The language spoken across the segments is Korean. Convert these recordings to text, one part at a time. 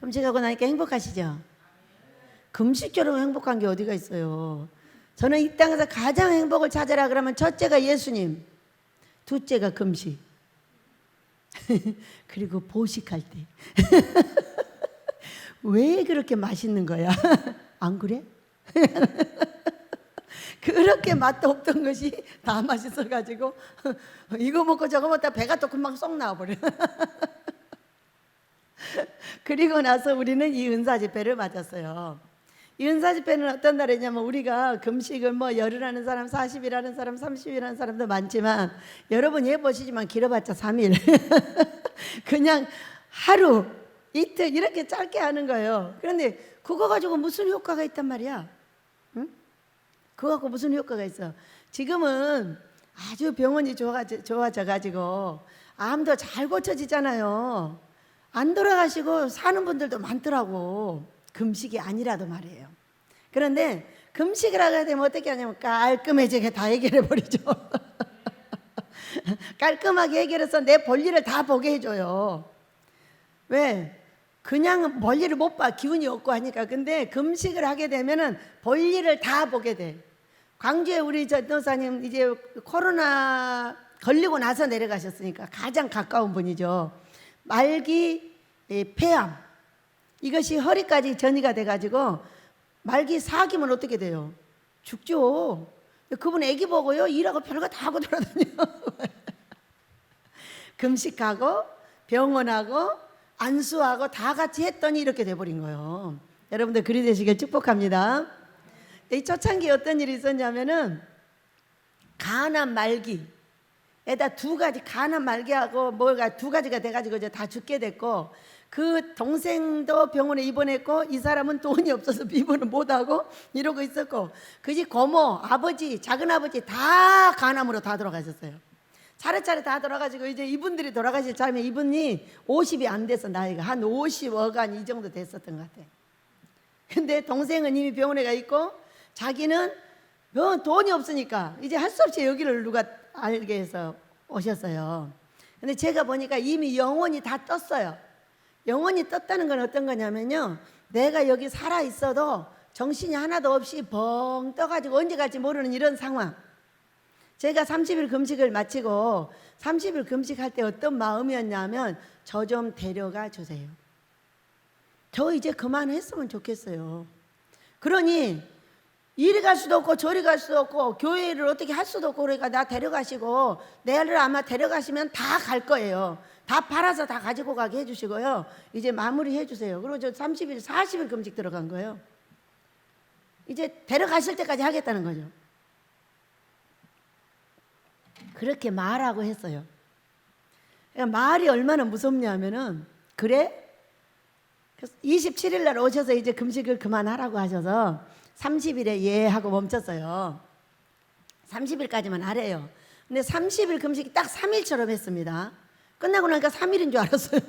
금식하고 나니까 행복하시죠? 금식처럼 행복한 게 어디가 있어요? 저는 이 땅에서 가장 행복을 찾으라 그러면 첫째가 예수님, 둘째가 금식, 그리고 보식할 때. 왜 그렇게 맛있는 거야? 안 그래? 그렇게 맛도 없던 것이 다 맛있어가지고 이거 먹고 저거 먹다 배가 또 금방 쏙 나와버려. 그리고 나서 우리는 이 은사 집회를 맞았어요. 이 은사 집회는 어떤 날이냐면 우리가 금식을 뭐 열흘 하는 사람, 40일 하는 사람, 30일 하는 사람도 많지만 여러분 예보시지만 길어봤자 3일. 그냥 하루, 이틀 이렇게 짧게 하는 거예요. 그런데 그거 가지고 무슨 효과가 있단 말이야? 응? 그거 갖고 무슨 효과가 있어? 지금은 아주 병원이 좋아져가지고 암도 잘 고쳐지잖아요. 안 돌아가시고 사는 분들도 많더라고. 금식이 아니라도 말이에요. 그런데 금식을 하게 되면 어떻게 하냐면 깔끔해지게 다 해결해 버리죠. 깔끔하게 해결해서 내 볼일을 다 보게 해줘요. 왜? 그냥 볼일을 못 봐. 기운이 없고 하니까. 근데 금식을 하게 되면은 볼일을 다 보게 돼. 광주에 우리 전도사님 이제 코로나 걸리고 나서 내려가셨으니까 가장 가까운 분이죠. 말기 폐암, 이것이 허리까지 전이가 돼가지고 말기 4기면 어떻게 돼요? 죽죠. 그분 애기 보고요 일하고 별거 다 하고 돌아다녀요. 금식하고 병원하고 안수하고 다 같이 했더니 이렇게 돼버린 거예요. 여러분들 그리 되시길 축복합니다. 이 초창기에 어떤 일이 있었냐면은 간암 말기에다 두 가지, 간암 말기하고 뭐가 두 가지가 돼가지고 이제 다 죽게 됐고, 그 동생도 병원에 입원했고 이 사람은 돈이 없어서 입원을 못하고 이러고 있었고, 그 집 고모, 아버지, 작은아버지 다 간암으로 다 돌아가셨어요. 차례차례 다 돌아가지고 이제 이분들이 돌아가실 차면 이분이 50이 안 돼서 나이가 한 50어간 이 정도 됐었던 것 같아요. 근데 동생은 이미 병원에 가 있고 자기는 돈이 없으니까 이제 할 수 없이 여기를 누가 알게 해서 오셨어요. 근데 제가 보니까 이미 영혼이 다 떴어요. 영혼이 떴다는 건 어떤 거냐면요, 내가 여기 살아 있어도 정신이 하나도 없이 벙 떠가지고 언제 갈지 모르는 이런 상황. 제가 30일 금식을 마치고 30일 금식할 때 어떤 마음이었냐면, 저 좀 데려가 주세요. 저 이제 그만했으면 좋겠어요. 그러니 이리 갈 수도 없고 저리 갈 수도 없고 교회를 어떻게 할 수도 없고, 그러니까 나 데려가시고, 내를 아마 데려가시면 다 갈 거예요. 다 팔아서 다 가지고 가게 해주시고요, 이제 마무리 해주세요. 그리고 저 30일 40일 금식 들어간 거예요. 이제 데려가실 때까지 하겠다는 거죠. 그렇게 말하고 했어요. 그러니까 말이 얼마나 무섭냐면은, 그래? 27일 날 오셔서 이제 금식을 그만하라고 하셔서 30일에 예 하고 멈췄어요. 30일까지만 하래요. 근데 30일 금식이 딱 3일처럼 했습니다. 끝나고 나니까 3일인 줄 알았어요.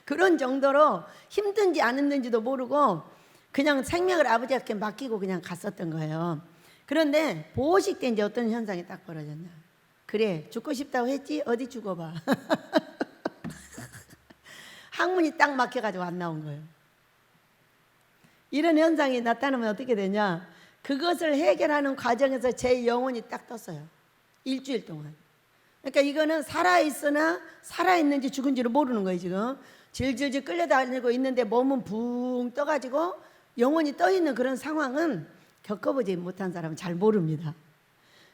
그런 정도로 힘든지 안 힘든지도 모르고 그냥 생명을 아버지한테 맡기고 그냥 갔었던 거예요. 그런데 보호식 때 이제 어떤 현상이 딱 벌어졌냐. 그래, 죽고 싶다고 했지? 어디 죽어봐. 항문이 딱 막혀가지고 안 나온 거예요. 이런 현상이 나타나면 어떻게 되냐, 그것을 해결하는 과정에서 제 영혼이 딱 떴어요. 일주일 동안. 그러니까 이거는 살아있으나 살아있는지 죽은지를 모르는 거예요. 지금 질질질 끌려다니고 있는데 몸은 붕 떠가지고 영혼이 떠있는 그런 상황은 겪어보지 못한 사람은 잘 모릅니다.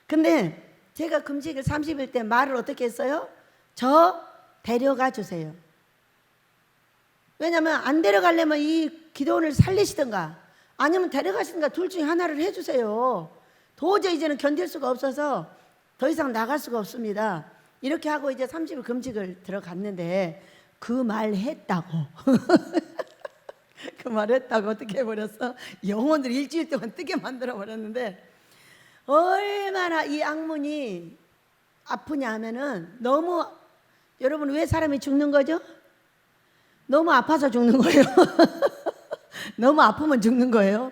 근데 제가 금식을 30일 때 말을 어떻게 했어요? 저 데려가 주세요. 왜냐하면 안 데려가려면 이 기도원을 살리시든가 아니면 데려가시든가 둘 중에 하나를 해주세요. 도저히 이제는 견딜 수가 없어서 더 이상 나갈 수가 없습니다. 이렇게 하고 이제 30일 금식을 들어갔는데, 그 말 했다고 그 말 했다고 어떻게 해버렸어? 영혼을 일주일 동안 뜨게 만들어 버렸는데, 얼마나 이 악문이 아프냐 하면은, 너무, 여러분 왜 사람이 죽는 거죠? 너무 아파서 죽는 거예요. 너무 아프면 죽는 거예요.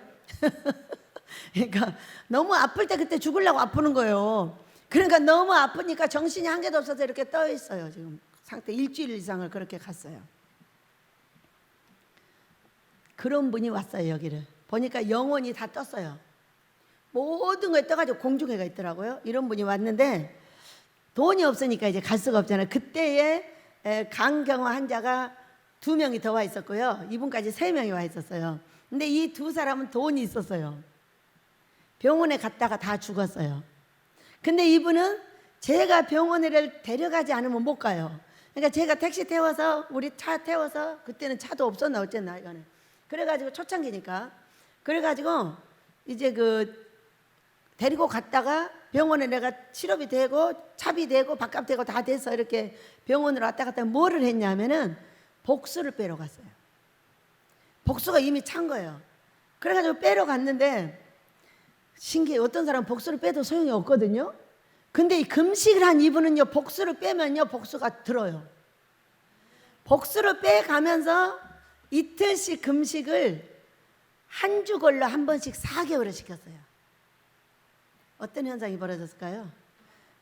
그러니까 너무 아플 때 그때 죽으려고 아프는 거예요. 그러니까 너무 아프니까 정신이 한 개도 없어서 이렇게 떠 있어요. 지금 상태 일주일 이상을 그렇게 갔어요. 그런 분이 왔어요. 여기를 보니까 영혼이 다 떴어요. 모든 거에 떠가지고 공중에가 있더라고요. 이런 분이 왔는데 돈이 없으니까 이제 갈 수가 없잖아요. 그때에 강경화 환자가 2명이 더 와 있었고요. 이분까지 3명이 와 있었어요. 근데 이 2사람은 돈이 있었어요. 병원에 갔다가 다 죽었어요. 근데 이분은 제가 병원에 데려가지 않으면 못 가요. 그러니까 제가 택시 태워서, 우리 차 태워서, 그때는 차도 없었나 어쨌나 이거는. 그래가지고 초창기니까 그래가지고 이제 데리고 갔다가 병원에 내가 치료비 되고 차비 되고 밥값 되고 다 돼서 이렇게 병원으로 왔다 갔다 뭐를 했냐면은 복수를 빼러 갔어요. 복수가 이미 찬 거예요. 그래가지고 빼러 갔는데 신기해. 어떤 사람은 복수를 빼도 소용이 없거든요. 근데 이 금식을 한 이분은요, 복수를 빼면요 복수가 들어요. 복수를 빼가면서 이틀씩 금식을 한 주 걸로 한 번씩 4개월을 시켰어요. 어떤 현상이 벌어졌을까요?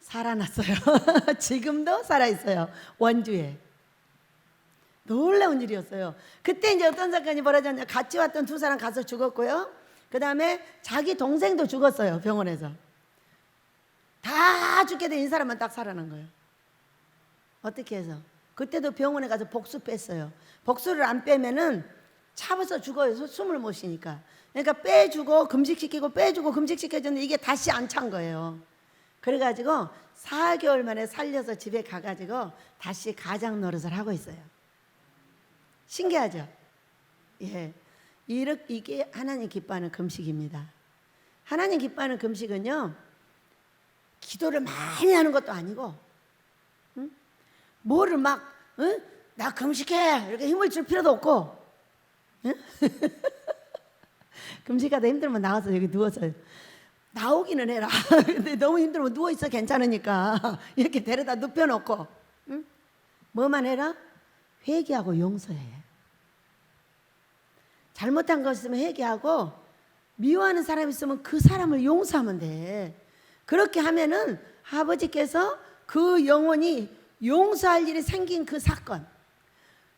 살아났어요. 지금도 살아있어요. 원주에. 놀라운 일이었어요. 그때 이제 어떤 사건이 벌어졌냐. 같이 왔던 2사람 가서 죽었고요. 그 다음에 자기 동생도 죽었어요. 병원에서. 다 죽게 된 이 사람만 딱 살아난 거예요. 어떻게 해서? 그때도 병원에 가서 복수 뺐어요. 복수를 안 빼면은 차버서 죽어요. 숨을 못 쉬니까. 그러니까 빼주고 금식시키고 빼주고 금식시켜줬는데 이게 다시 안 찬 거예요. 그래가지고 4개월 만에 살려서 집에 가가지고 다시 가장 노릇을 하고 있어요. 신기하죠? 예, 이게 하나님 기뻐하는 금식입니다. 하나님 기뻐하는 금식은요, 기도를 많이 하는 것도 아니고, 응? 뭐를 막, 응? 나 금식해 이렇게 힘을 줄 필요도 없고, 응? 금식하다 힘들면 나와서 여기 누워서 나오기는 해라. 근데 너무 힘들면 누워있어. 괜찮으니까 이렇게 데려다 눕혀놓고, 응? 뭐만 해라? 회개하고 용서해. 잘못한 거 있으면 회개하고, 미워하는 사람 있으면 그 사람을 용서하면 돼. 그렇게 하면은 아버지께서 그 영혼이 용서할 일이 생긴 그 사건,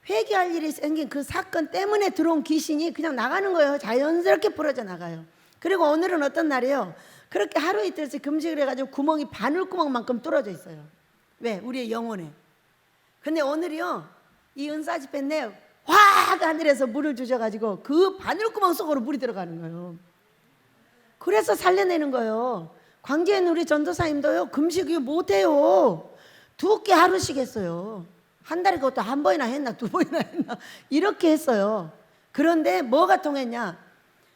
회개할 일이 생긴 그 사건 때문에 들어온 귀신이 그냥 나가는 거예요. 자연스럽게 풀어져 나가요. 그리고 오늘은 어떤 날이에요? 그렇게 하루 이틀씩 금식을 해가지고 구멍이 바늘구멍만큼 뚫어져 있어요. 왜? 우리의 영혼에. 근데 오늘이요, 이 은사 집회 내 확 하늘에서 물을 주셔가지고 그 바늘구멍 속으로 물이 들어가는 거예요. 그래서 살려내는 거예요. 광주에 있는 우리 전도사님도요, 금식 못해요. 2끼 하루씩 했어요. 한 달에 그것도 한 번이나 했나 2번이나 했나 이렇게 했어요. 그런데 뭐가 통했냐?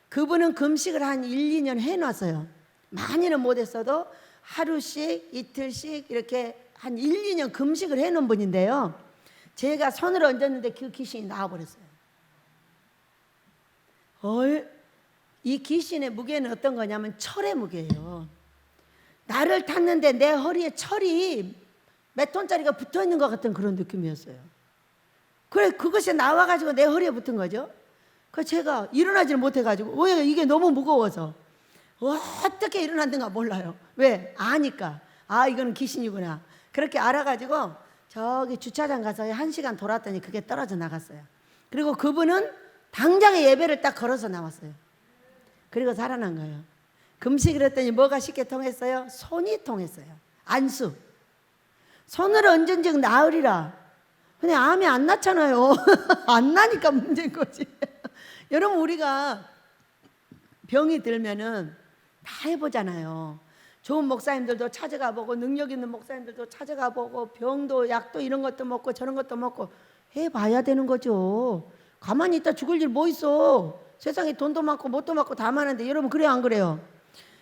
그분은 금식을 한 1, 2년 해놨어요. 많이는 못했어도 하루씩 이틀씩 이렇게 한 1, 2년 금식을 해놓은 분인데요, 제가 손을 얹었는데 그 귀신이 나와버렸어요. 이 귀신의 무게는 어떤 거냐면 철의 무게예요. 나를 탔는데 내 허리에 철이 몇 톤짜리가 붙어있는 것 같은 그런 느낌이었어요. 그래, 그것이 나와가지고 내 허리에 붙은 거죠. 그래서 제가 일어나지를 못해가지고, 왜? 이게 너무 무거워서. 어떻게 일어났는가 몰라요. 왜? 아니까. 아, 이거는 귀신이구나. 그렇게 알아가지고 저기 주차장 가서 1시간 돌았더니 그게 떨어져 나갔어요. 그리고 그분은 당장에 예배를 딱 걸어서 나왔어요. 그리고 살아난 거예요. 금식을 했더니 뭐가 쉽게 통했어요? 손이 통했어요. 안수. 손을 얹은 즉 나으리라. 근데 암이 안 났잖아요. 안 나니까 문제인 거지. 여러분, 우리가 병이 들면은 다 해보잖아요. 좋은 목사님들도 찾아가 보고, 능력 있는 목사님들도 찾아가 보고, 병도 약도 이런 것도 먹고 저런 것도 먹고 해봐야 되는 거죠. 가만히 있다 죽을 일 뭐 있어. 세상에 돈도 많고 뭣도 많고 다 많은데, 여러분 그래요 안 그래요?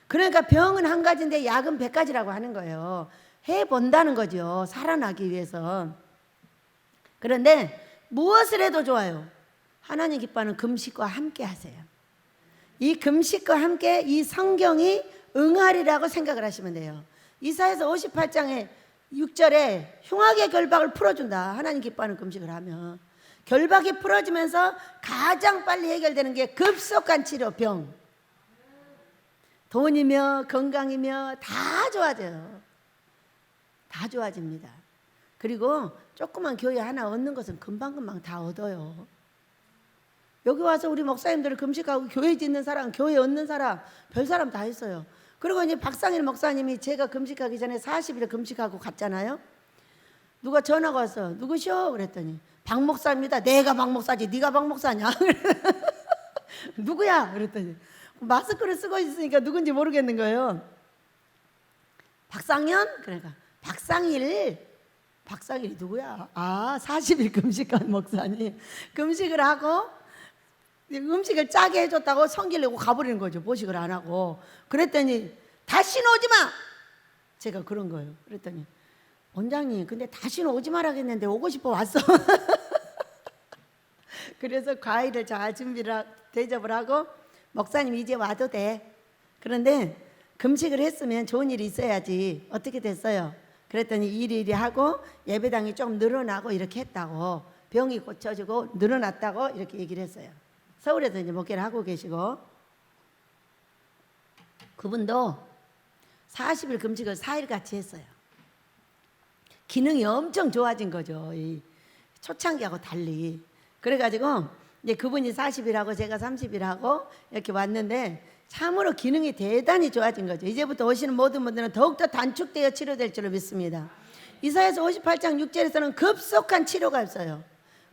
그러니까 병은 한 가지인데 약은 100가지라고 하는 거예요. 해본다는 거죠. 살아나기 위해서. 그런데 무엇을 해도 좋아요. 하나님 기뻐하는 금식과 함께 하세요. 이 금식과 함께 이 성경이 응하리라고 생각을 하시면 돼요. 이사야서 58장에 6절에 흉악의 결박을 풀어준다. 하나님 기뻐하는 금식을 하면 결박이 풀어지면서 가장 빨리 해결되는 게 급속한 치료, 병. 돈이며 건강이며 다 좋아져요. 다 좋아집니다. 그리고 조그만 교회 하나 얻는 것은 금방금방 다 얻어요. 여기 와서 우리 목사님들 금식하고 교회 짓는 사람, 교회 얻는 사람, 별 사람 다 했어요. 그리고 이제 박상일 목사님이 제가 금식하기 전에 40일 금식하고 갔잖아요. 누가 전화가 왔어. 누구시오? 그랬더니 박 목사입니다. 내가 박 목사지 네가 박 목사냐? 누구야? 그랬더니 마스크를 쓰고 있으니까 누군지 모르겠는 거예요. 박상현? 그러니까 박상일이 누구야? 40일 금식한 목사님. 금식을 하고 음식을 짜게 해줬다고 성기려고 가버리는 거죠. 보식을 안 하고. 그랬더니 다시는 오지 마. 제가 그런 거예요. 그랬더니 원장님 근데 다시는 오지 말라겠는데 오고 싶어 왔어. 그래서 과일을 잘 대접을 하고 목사님 이제 와도 돼. 그런데 금식을 했으면 좋은 일이 있어야지. 어떻게 됐어요? 그랬더니 일일이 하고 예배당이 좀 늘어나고 이렇게 했다고, 병이 고쳐지고 늘어났다고 이렇게 얘기를 했어요. 서울에서 이제 목회를 하고 계시고, 그분도 40일 금식을 4일 같이 했어요. 기능이 엄청 좋아진 거죠. 이 초창기하고 달리. 그래가지고 이제 그분이 40일하고 제가 30일하고 이렇게 왔는데 참으로 기능이 대단히 좋아진 거죠. 이제부터 오시는 모든 분들은 더욱더 단축되어 치료될 줄로 믿습니다. 이사야서 58장 6절에서는 급속한 치료가 있어요.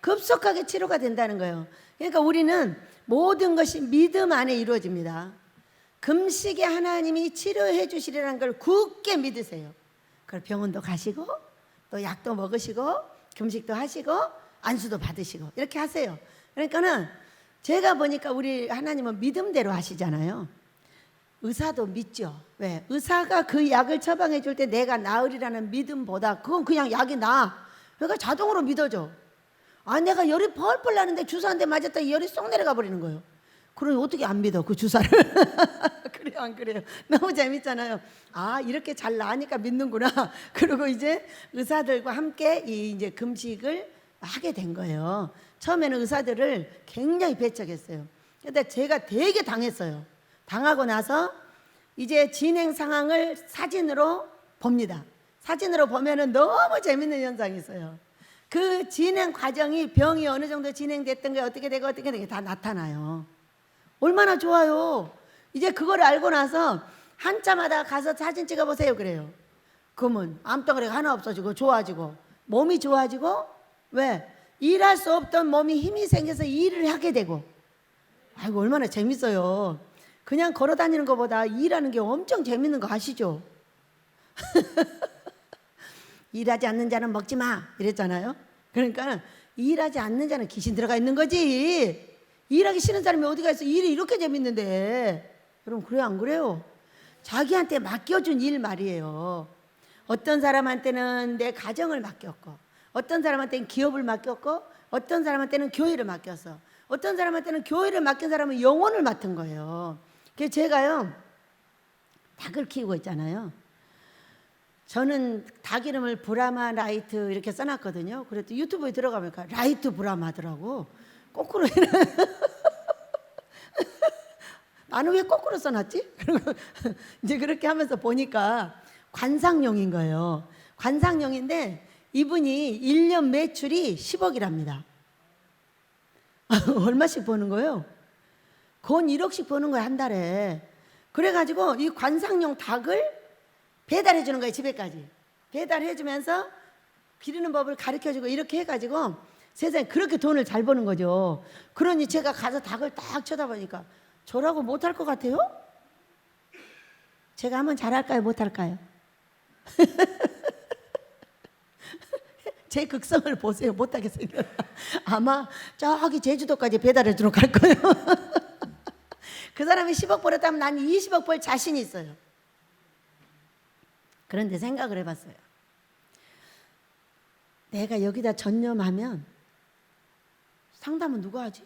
급속하게 치료가 된다는 거예요. 그러니까 우리는 모든 것이 믿음 안에 이루어집니다. 금식에 하나님이 치료해 주시리라는 걸 굳게 믿으세요. 그걸 병원도 가시고 또 약도 먹으시고 금식도 하시고 안수도 받으시고 이렇게 하세요. 그러니까는 제가 보니까 우리 하나님은 믿음대로 하시잖아요. 의사도 믿죠. 왜? 의사가 그 약을 처방해 줄 때 내가 나으리라는 믿음보다 그건 그냥 약이 나. 그러니까 자동으로 믿어져. 내가 열이 펄펄 나는데 주사 한 대 맞았다 열이 쏙 내려가 버리는 거예요. 그러니 어떻게 안 믿어 그 주사를. 그래요 안 그래요? 너무 재밌잖아요. 이렇게 잘 나으니까 믿는구나. 그리고 이제 의사들과 함께 이제 금식을 하게 된 거예요. 처음에는 의사들을 굉장히 배척했어요. 근데 제가 되게 당했어요. 당하고 나서 이제 진행 상황을 사진으로 봅니다. 사진으로 보면은 너무 재밌는 현상이 있어요. 그 진행 과정이 병이 어느 정도 진행됐던 게 어떻게 되고 다 나타나요. 얼마나 좋아요. 이제 그걸 알고 나서 한참 하다가 가서 사진 찍어보세요 그래요. 그러면 암덩어리가 하나 없어지고 좋아지고 몸이 좋아지고, 왜? 일할 수 없던 몸이 힘이 생겨서 일을 하게 되고. 아이고 얼마나 재밌어요. 그냥 걸어 다니는 것보다 일하는 게 엄청 재밌는 거 아시죠? 일하지 않는 자는 먹지 마 이랬잖아요. 그러니까 일하지 않는 자는 귀신 들어가 있는 거지. 일하기 싫은 사람이 어디가 있어. 일이 이렇게 재밌는데. 여러분 그래요 안 그래요? 자기한테 맡겨준 일 말이에요. 어떤 사람한테는 내 가정을 맡겼고, 어떤 사람한테는 기업을 맡겼고, 어떤 사람한테는 교회를 맡겼어. 어떤 사람한테는 교회를 맡긴 사람은 영혼을 맡은 거예요. 그래서 제가요 닭을 키우고 있잖아요. 저는 닭 이름을 브라마 라이트 이렇게 써놨거든요. 그래도 유튜브에 들어가니까 라이트 브라마더라고. 거꾸로 나는 왜 거꾸로 써놨지? 그리고 이제 그렇게 하면서 보니까 관상용인 거예요. 관상용인데 이분이 1년 매출이 10억이랍니다. 얼마씩 버는 거예요? 건 1억씩 버는 거예요 한 달에. 그래가지고 이 관상용 닭을 배달해 주는 거예요. 집에까지 배달해 주면서 기르는 법을 가르쳐주고 이렇게 해가지고 세상에 그렇게 돈을 잘 버는 거죠. 그러니 제가 가서 닭을 딱 쳐다보니까 저라고 못할 것 같아요? 제가 하면 잘할까요 못할까요? 제 극성을 보세요. 못하게 생겼다. 아마 저기 제주도까지 배달해 주러 갈 거예요. 그 사람이 10억 벌었다면 난 20억 벌 자신이 있어요. 그런데 생각을 해봤어요. 내가 여기다 전념하면 상담은 누가 하지?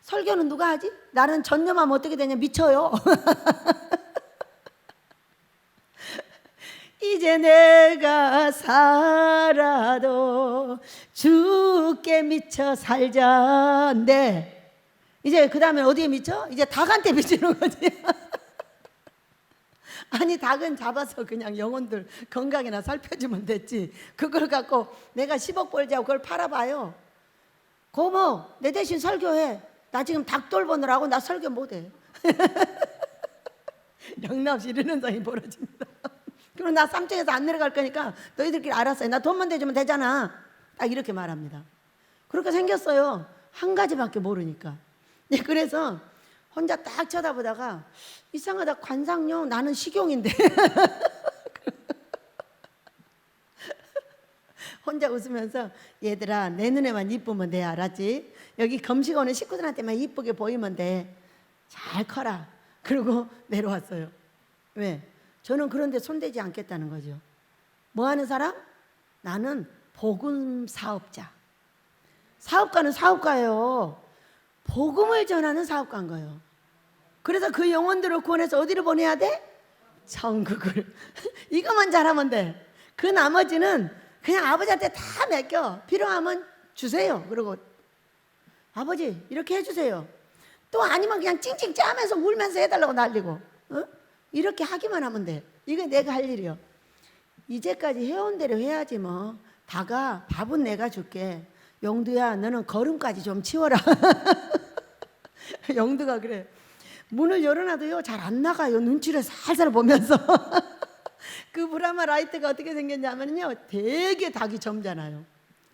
설교는 누가 하지? 나는 전념하면 어떻게 되냐? 미쳐요. 이제 내가 살아도 주께 미쳐 살자인데 이제 그 다음에 어디에 미쳐? 이제 닭한테 미치는 거지. 아니 닭은 잡아서 그냥 영혼들 건강이나 살펴주면 됐지. 그걸 갖고 내가 10억 벌자고 그걸 팔아봐요. 고모, 내 대신 설교해. 나 지금 닭돌 보느라고 나 설교 못해. 영납시 이런 상이 벌어집니다. 그럼 나 쌍둥이에서 안 내려갈 거니까 너희들끼리 알아서 해. 나 돈만 대주면 되잖아. 딱 이렇게 말합니다. 그렇게 생겼어요. 한 가지밖에 모르니까. 그래서 혼자 딱 쳐다보다가 이상하다, 관상용, 나는 식용인데. 혼자 웃으면서 얘들아, 내 눈에만 이쁘면 돼, 알았지? 여기 검식 오는 식구들한테만 이쁘게 보이면 돼. 잘 커라. 그리고 내려왔어요. 왜? 저는 그런데 손대지 않겠다는 거죠. 뭐 하는 사람? 나는 복음 사업자. 사업가는 사업가예요. 복음을 전하는 사업가인 거예요. 그래서 그 영혼들을 구원해서 어디로 보내야 돼? 천국을. 이것만 잘하면 돼. 그 나머지는 그냥 아버지한테 다 맡겨. 필요하면 주세요. 그리고 아버지 이렇게 해주세요. 또 아니면 그냥 찡찡 짜면서 울면서 해달라고 난리고. 이렇게 하기만 하면 돼. 이게 내가 할 일이요. 이제까지 해온 대로 해야지 뭐. 다가 밥은 내가 줄게. 영두야, 너는 걸음까지 좀 치워라. 영두가 그래. 문을 열어놔도요 잘 안 나가요. 눈치를 살살 보면서. 그 브라마 라이트가 어떻게 생겼냐면요, 되게 닭이 점잖아요.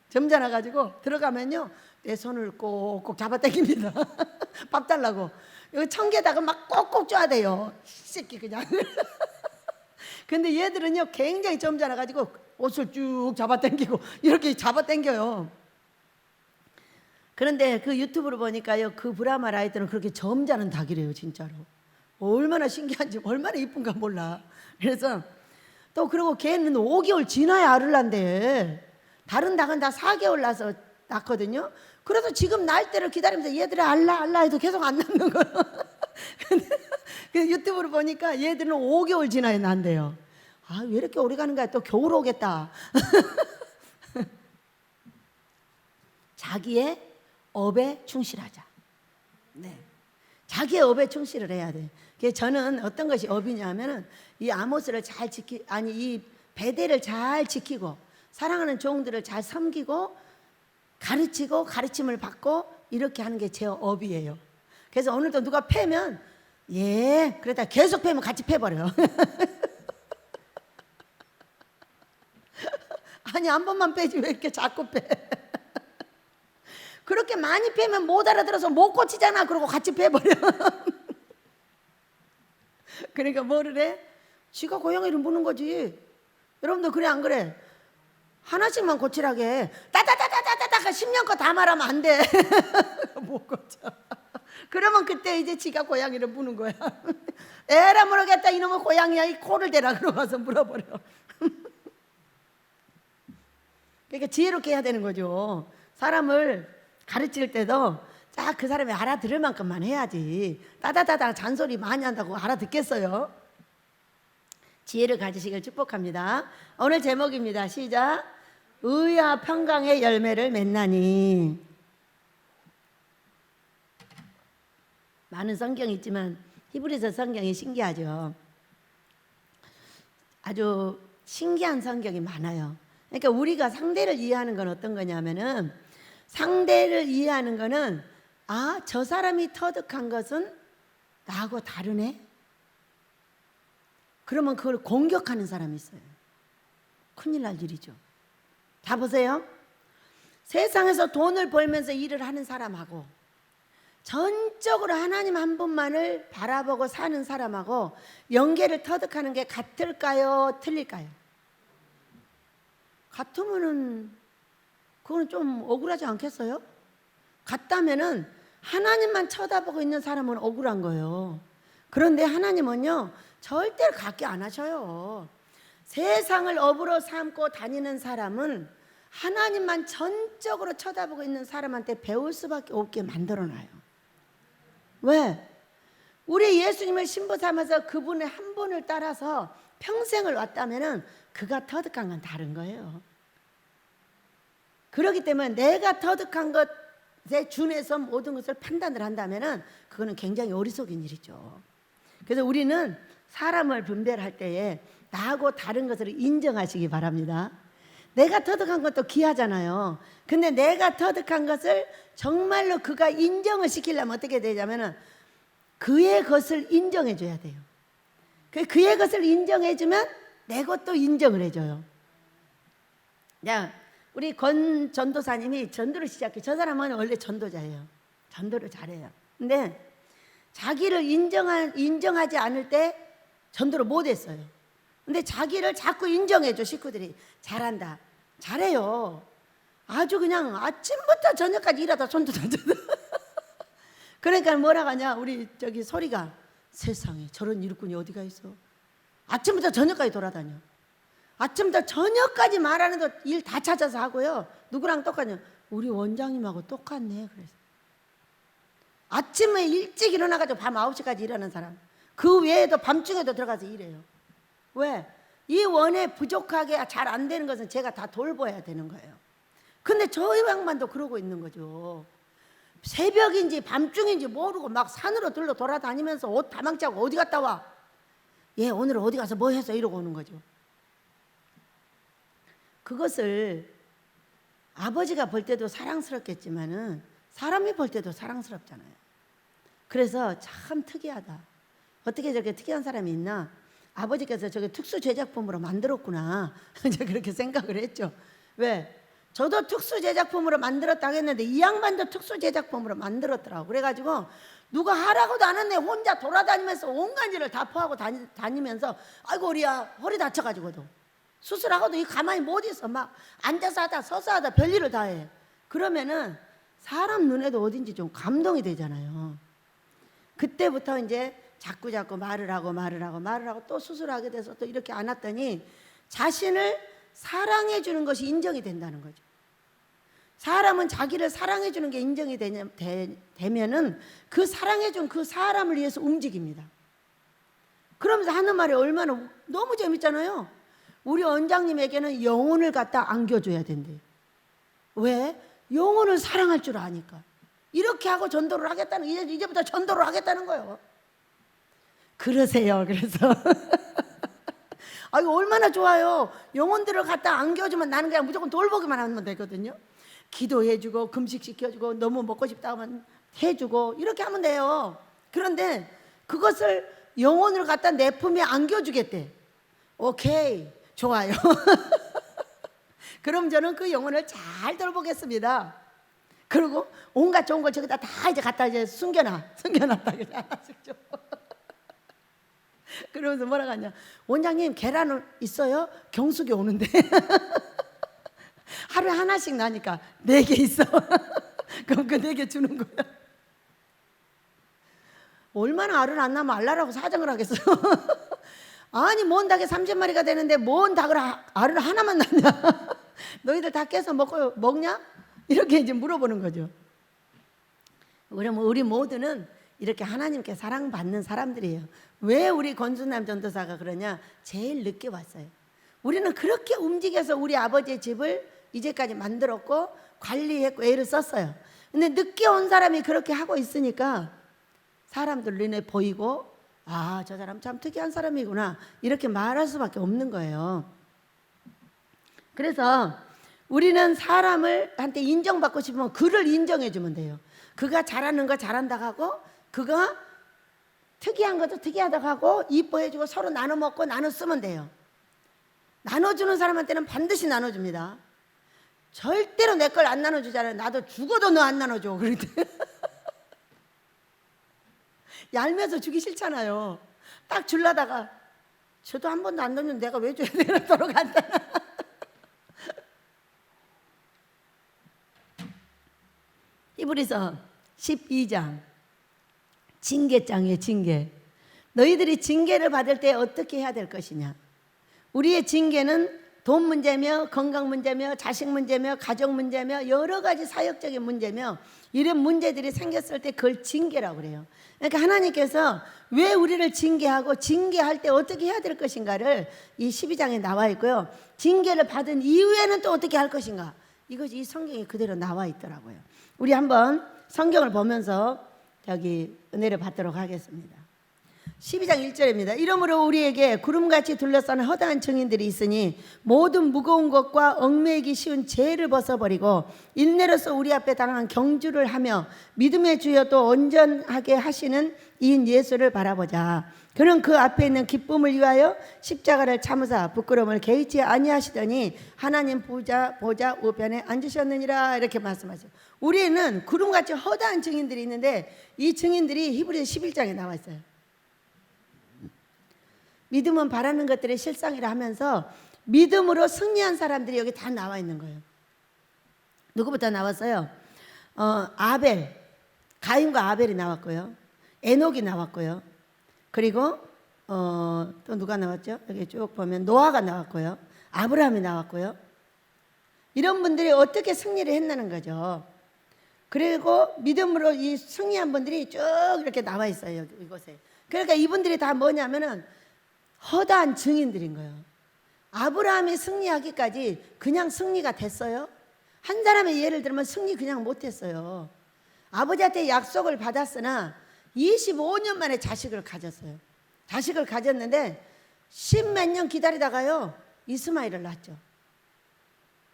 점잖아가지고 들어가면요 내 손을 꼭꼭 잡아당깁니다. 밥 달라고. 여기 청개닭은 막 꼭꼭 줘야 돼요. 새끼 그냥. 근데 얘들은요 굉장히 점잖아가지고 옷을 쭉 잡아당기고 이렇게 잡아당겨요. 그런데 그 유튜브로 보니까요, 그 브라마 라이트는 그렇게 점잖은 닭이래요, 진짜로. 얼마나 신기한지, 얼마나 이쁜가 몰라. 그래서 또 그리고 걔는 5개월 지나야 알을 난대. 다른 닭은 다 4개월 나서 낳거든요. 그래서 지금 날 때를 기다리면서 얘들아 알라 해도 계속 안 낳는 거예요. 근데 유튜브로 보니까 얘들은 5개월 지나야 난대요. 아, 왜 이렇게 오래 가는 거야? 또 겨울 오겠다. 자기의 업에 충실하자. 네. 자기의 업에 충실을 해야 돼. 그래서 저는 어떤 것이 업이냐면은 이 아모스를 잘 이 베델을 잘 지키고 사랑하는 종들을 잘 섬기고 가르치고 가르침을 받고 이렇게 하는 게 제 업이에요. 그래서 오늘도 누가 패면 예, 그러다 계속 패면 같이 패버려요. 아니 한 번만 빼지 왜 이렇게 자꾸 빼? 그렇게 많이 빼면 못 알아들어서 못 고치잖아. 그러고 같이 빼버려. 그러니까 뭐를 해? 지가 고양이를 무는 거지. 여러분들 그래 안 그래? 하나씩만 고치라게. 따다다다다다다가 10년 거 다 말하면 안 돼. 못 고쳐. 그러면 그때 이제 지가 고양이를 무는 거야. 에라 모르겠다 이놈의 고양이야, 이 코를 대라. 그러고 가서 물어버려. 그러니까 지혜롭게 해야 되는 거죠. 사람을 가르칠 때도 딱 그 사람이 알아들을 만큼만 해야지. 따다다다 잔소리 많이 한다고 알아듣겠어요? 지혜를 가지시길 축복합니다. 오늘 제목입니다. 시작. 의와 평강의 열매를 맺나니. 많은 성경이 있지만 히브리서 성경이 신기하죠. 아주 신기한 성경이 많아요. 그러니까 우리가 상대를 이해하는 건 어떤 거냐면은, 상대를 이해하는 거는 아, 저 사람이 터득한 것은 나하고 다르네. 그러면 그걸 공격하는 사람이 있어요. 큰일 날 일이죠. 다 보세요. 세상에서 돈을 벌면서 일을 하는 사람하고 전적으로 하나님 한 분만을 바라보고 사는 사람하고 영계를 터득하는 게 같을까요? 틀릴까요? 같으면은 그거는 좀 억울하지 않겠어요? 같다면은 하나님만 쳐다보고 있는 사람은 억울한 거예요. 그런데 하나님은요 절대로 같게 안 하셔요. 세상을 업으로 삼고 다니는 사람은 하나님만 전적으로 쳐다보고 있는 사람한테 배울 수밖에 없게 만들어놔요. 왜? 우리 예수님을 신부 삼아서 그분의 한 분을 따라서 평생을 왔다면은 그가 터득한 건 다른 거예요. 그렇기 때문에 내가 터득한 것에 준해서 모든 것을 판단을 한다면은 그거는 굉장히 어리석은 일이죠. 그래서 우리는 사람을 분별할 때에 나하고 다른 것을 인정하시기 바랍니다. 내가 터득한 것도 귀하잖아요. 근데 내가 터득한 것을 정말로 그가 인정을 시키려면 어떻게 되냐면은 그의 것을 인정해 줘야 돼요. 그의 것을 인정해 주면 내 것도 인정을 해줘요. 야, 우리 권 전도사님이 전도를 시작해. 저 사람은 원래 전도자예요. 전도를 잘해요. 근데 자기를 인정하지 않을 때 전도를 못했어요. 근데 자기를 자꾸 인정해줘. 식구들이 잘한다, 잘해요. 아주 그냥 아침부터 저녁까지 일하다 손도 던져도 그러니까 뭐라고 하냐, 우리 저기 소리가 세상에 저런 일꾼이 어디가 있어. 아침부터 저녁까지 돌아다녀. 아침부터 저녁까지 말하는 일 다 찾아서 하고요. 누구랑 똑같냐, 우리 원장님하고 똑같네. 그래서 아침에 일찍 일어나가지고 밤 9시까지 일하는 사람, 그 외에도 밤중에도 들어가서 일해요. 왜? 이 원에 부족하게 잘 안 되는 것은 제가 다 돌봐야 되는 거예요. 근데 저 양반도 그러고 있는 거죠. 새벽인지 밤중인지 모르고 막 산으로 들러 돌아다니면서 옷 다 망치하고 어디 갔다 와? 얘 오늘 어디 가서 뭐 했어? 이러고 오는 거죠. 그것을 아버지가 볼 때도 사랑스럽겠지만은 사람이 볼 때도 사랑스럽잖아요. 그래서 참 특이하다. 어떻게 저렇게 특이한 사람이 있나? 아버지께서 저게 특수 제작품으로 만들었구나. 이제 그렇게 생각을 했죠. 왜? 저도 특수 제작품으로 만들었다고 했는데 이 양반도 특수 제작품으로 만들었더라고. 그래가지고 누가 하라고도 안 했네. 혼자 돌아다니면서 온갖 일을 다 포하고 다니면서 아이고 우리야 허리 다쳐가지고도 수술하고도 이 가만히 못 있어. 막 앉아서 하다 서서 하다 별일을 다 해. 그러면은 사람 눈에도 어딘지 좀 감동이 되잖아요. 그때부터 이제 자꾸 말을 하고 또 수술하게 돼서 또 이렇게 안 왔더니 자신을 사랑해 주는 것이 인정이 된다는 거죠. 사람은 자기를 사랑해 주는 게 인정이 되면은 그 사랑해 준 그 사람을 위해서 움직입니다. 그러면서 하는 말이 얼마나 너무 재밌잖아요. 우리 원장님에게는 영혼을 갖다 안겨줘야 된대요. 왜? 영혼을 사랑할 줄 아니까. 이렇게 하고 전도를 하겠다는, 이제부터 전도를 하겠다는 거예요. 그러세요. 그래서 아이고 얼마나 좋아요. 영혼들을 갖다 안겨주면 나는 그냥 무조건 돌보기만 하면 되거든요. 기도해주고 금식시켜주고 너무 먹고 싶다 하면 해주고 이렇게 하면 돼요. 그런데 그것을 영혼을 갖다 내 품에 안겨주겠대. 오케이, 좋아요. 그럼 저는 그 영혼을 잘 돌보겠습니다. 그리고 온갖 좋은 걸 저기다 다 이제 갖다 이제 숨겨놨다 그냥 하나씩 좀. 그러면서 뭐라고 하냐, 원장님 계란 있어요? 경숙이 오는데 하루에 하나씩 나니까 4개 있어. 그럼 그 4개 주는 거야. 얼마나 알을 안 낳으면 알라라고 사정을 하겠어. 아니 뭔 닭이 30마리가 되는데 뭔 닭을 알을 하나만 낳냐. 너희들 다 깨서 먹냐? 이렇게 이제 물어보는 거죠. 그러면 우리 모두는 이렇게 하나님께 사랑받는 사람들이에요. 왜 우리 권순남 전도사가 그러냐? 제일 늦게 왔어요. 우리는 그렇게 움직여서 우리 아버지의 집을 이제까지 만들었고 관리했고 애를 썼어요. 근데 늦게 온 사람이 그렇게 하고 있으니까 사람들 눈에 보이고 아, 저 사람 참 특이한 사람이구나 이렇게 말할 수밖에 없는 거예요. 그래서 우리는 사람을 한테 인정받고 싶으면 그를 인정해 주면 돼요. 그가 잘하는 거 잘한다고 하고 그가 특이한 것도 특이하다고 하고 이뻐해 주고 서로 나눠 먹고 나눠 쓰면 돼요. 나눠주는 사람한테는 반드시 나눠줍니다. 절대로 내 걸 안 나눠주잖아요. 나도 죽어도 너 안 나눠줘. 그런데 얄미워서 주기 싫잖아요. 딱 줄라다가 저도 한 번도 안 줬는데 내가 왜 줘야 되나 돌아간다. 히브리서 12장 징계장이에요. 징계. 너희들이 징계를 받을 때 어떻게 해야 될 것이냐. 우리의 징계는 돈 문제며 건강 문제며 자식 문제며 가족 문제며 여러 가지 사역적인 문제며 이런 문제들이 생겼을 때 그걸 징계라고 그래요. 그러니까 하나님께서 왜 우리를 징계하고 징계할 때 어떻게 해야 될 것인가를 이 12장에 나와 있고요. 징계를 받은 이후에는 또 어떻게 할 것인가. 이것이 이 성경에 그대로 나와 있더라고요. 우리 한번 성경을 보면서 여기 은혜를 받도록 하겠습니다. 12장 1절입니다. 이러므로 우리에게 구름같이 둘러싸는 허다한 증인들이 있으니 모든 무거운 것과 얽매이기 쉬운 죄를 벗어버리고 인내로서 우리 앞에 당한 경주를 하며 믿음의 주여 또 온전하게 하시는 이인 예수를 바라보자. 그는 그 앞에 있는 기쁨을 위하여 십자가를 참으사 부끄러움을 개의치 아니하시더니 하나님 보좌 우편에 앉으셨느니라. 이렇게 말씀하세요. 우리는 구름같이 허다한 증인들이 있는데 이 증인들이 히브리서 11장에 나와 있어요. 믿음은 바라는 것들의 실상이라 하면서 믿음으로 승리한 사람들이 여기 다 나와 있는 거예요. 누구부터 나왔어요? 아벨, 가인과 아벨이 나왔고요. 에녹이 나왔고요. 그리고 또 누가 나왔죠? 여기 쭉 보면 노아가 나왔고요. 아브라함이 나왔고요. 이런 분들이 어떻게 승리를 했나는 거죠. 그리고 믿음으로 이 승리한 분들이 쭉 이렇게 나와 있어요. 이곳에. 그러니까 이분들이 다 뭐냐면은 허다한 증인들인 거예요. 아브라함이 승리하기까지 그냥 승리가 됐어요? 한 사람의 예를 들면 승리 그냥 못했어요. 아버지한테 약속을 받았으나 25년 만에 자식을 가졌어요. 자식을 가졌는데 10몇 년 기다리다가요 이스마엘을 낳았죠.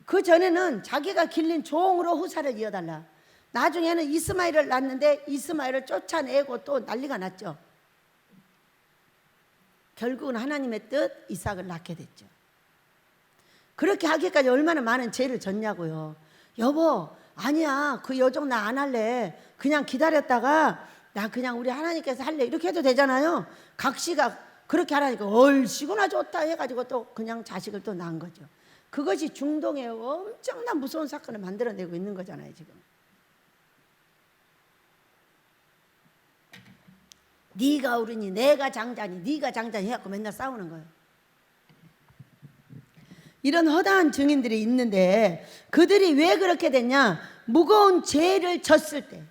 그 전에는 자기가 길린 종으로 후사를 이어달라. 나중에는 이스마엘을 낳았는데 이스마엘을 쫓아내고 또 난리가 났죠. 결국은 하나님의 뜻 이삭을 낳게 됐죠. 그렇게 하기까지 얼마나 많은 죄를 졌냐고요. 여보 아니야 그 여종 나 안 할래. 그냥 기다렸다가 나 그냥 우리 하나님께서 할래. 이렇게 해도 되잖아요. 각시가 그렇게 하라니까 얼씨구나 좋다 해가지고 또 그냥 자식을 또 낳은 거죠. 그것이 중동에 엄청난 무서운 사건을 만들어내고 있는 거잖아요 지금. 네가 어른이 내가 장자니 네가 장자니 해갖고 맨날 싸우는 거예요. 이런 허다한 증인들이 있는데 그들이 왜 그렇게 됐냐? 무거운 죄를 졌을 때.